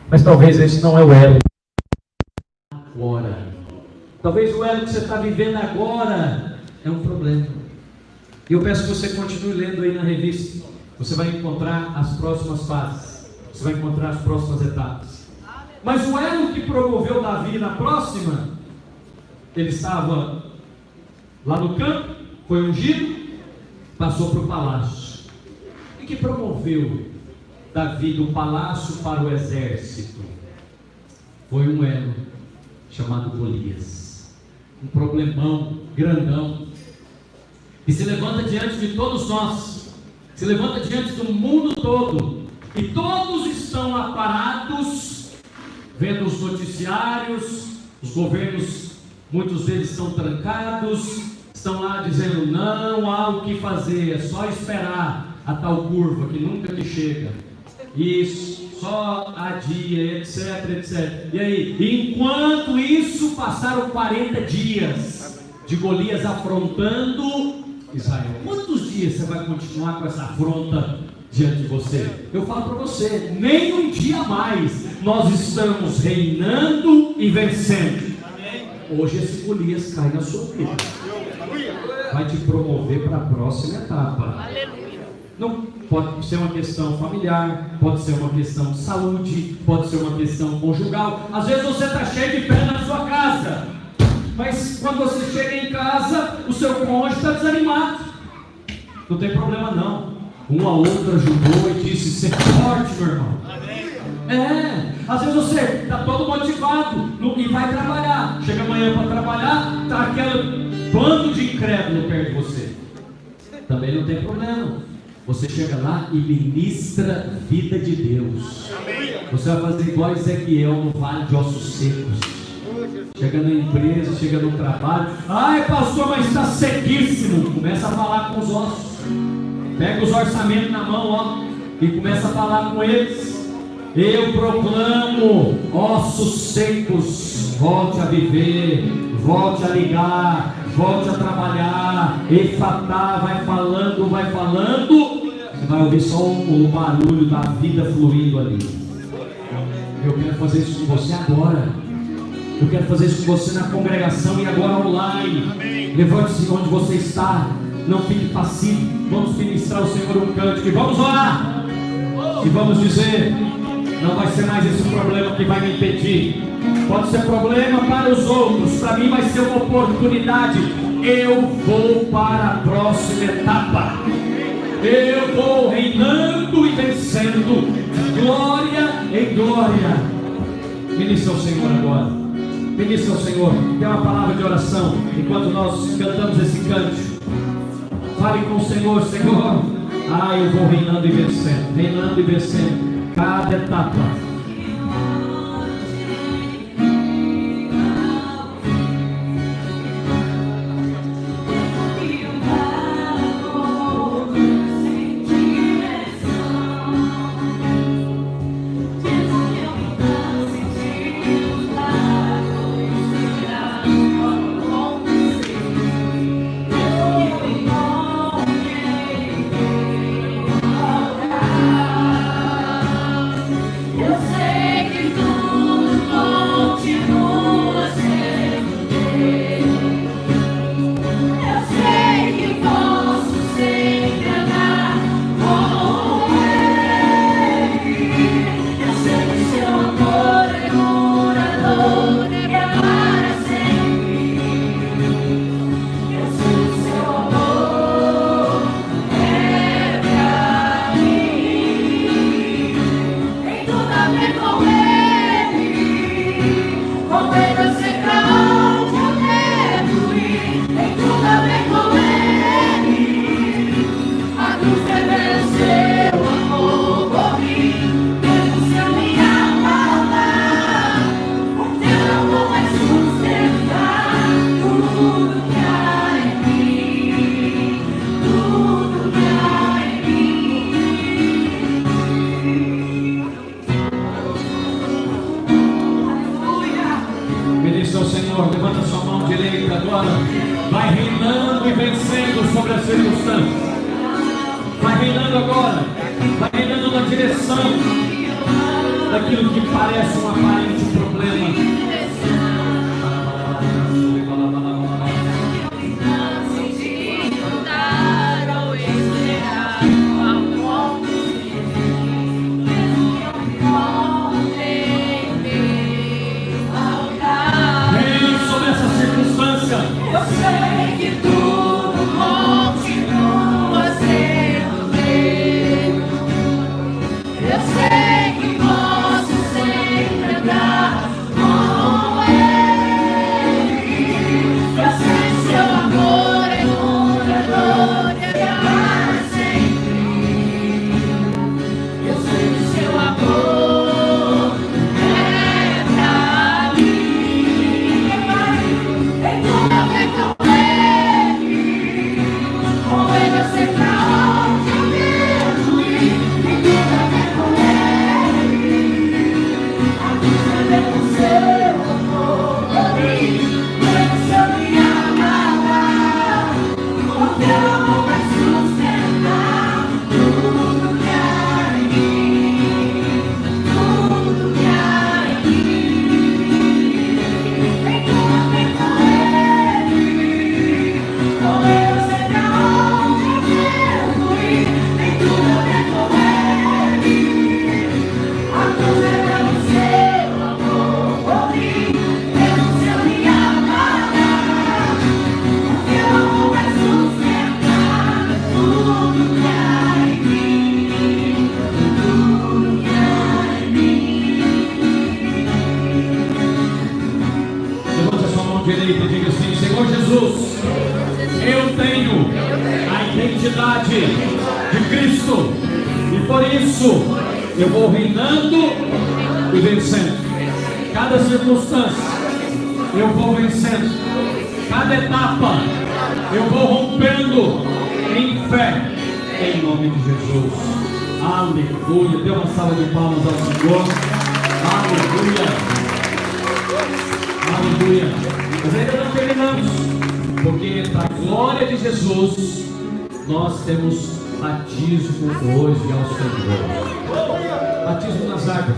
Mas talvez esse não é o elo agora. Talvez o elo que você está vivendo agora é um problema. E eu peço que você continue lendo aí na revista. Você vai encontrar as próximas fases. Você vai encontrar as próximas etapas. Mas o elo que promoveu Davi na próxima, ele estava lá no campo, foi ungido, passou para o palácio. E que promoveu Davi do palácio para o exército? foi um elo chamado Golias, um problemão grandão, que se levanta diante de todos nós, se levanta diante do mundo todo, e todos estão lá parados, vendo os noticiários, os governos, muitos deles estão trancados, estão lá dizendo: não há o que fazer, é só esperar a tal curva que nunca te chega, isso, só adia, etc, etc. E aí, enquanto isso, passaram 40 dias de Golias afrontando Israel. Quantos dias você vai continuar com essa afronta diante de você? Eu falo para você, nem um dia mais. Nós estamos reinando e vencendo. Hoje esse Golias cai na sua vida, vai te promover para a próxima etapa. Não pode ser uma questão familiar, pode ser uma questão de saúde, pode ser uma questão conjugal. Às vezes você está cheio de pedra na sua casa, mas quando você chega em casa, o seu cônjuge está desanimado. Não tem problema não. Uma outra ajudou e disse: ser forte, meu irmão. Às vezes você está todo motivado e vai trabalhar. Chega amanhã para trabalhar, está aquele bando de incrédulo perto de você. Também não tem problema. Você chega lá e ministra a vida de Deus. Você vai fazer igual Ezequiel no vale de ossos secos. Chega na empresa, chega no trabalho: ai pastor, mas está sequíssimo. Começa a falar com os ossos. Pega os orçamentos na mão, e começa a falar com eles. Eu proclamo: ossos secos, volte a viver, volte a ligar, volte a trabalhar. Efatá, vai falando, você vai ouvir só o barulho da vida fluindo ali. Eu quero fazer isso com você agora. Eu quero fazer isso com você na congregação e agora online. Levante-se onde você está, não fique passivo. Vamos ministrar ao Senhor um cântico e vamos orar. E vamos dizer: não vai ser mais esse problema que vai me impedir. Pode ser problema para os outros, para mim vai ser uma oportunidade. Eu vou para a próxima etapa. Eu vou reinando e vencendo, de glória em glória. Ministra ao Senhor agora. Ministra ao Senhor. Tem uma palavra de oração enquanto nós cantamos esse cântico. Fale com o Senhor: Senhor, eu vou reinando e vencendo cada etapa. Eu sei que posso sempre andar. identidade de Cristo. E por isso eu vou reinando e vencendo. Cada circunstância eu vou vencendo. Cada etapa eu vou rompendo em fé, em nome de Jesus. Aleluia. Dê uma salva de palmas ao Senhor. Aleluia. Aleluia. Mas ainda não terminamos, porque para a glória de Jesus nós temos batismo hoje ao Senhor. Batismo nas águas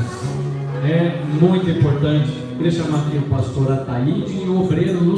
é muito importante. Queria chamar aqui o pastor Ataíde e o obreiro Luciano.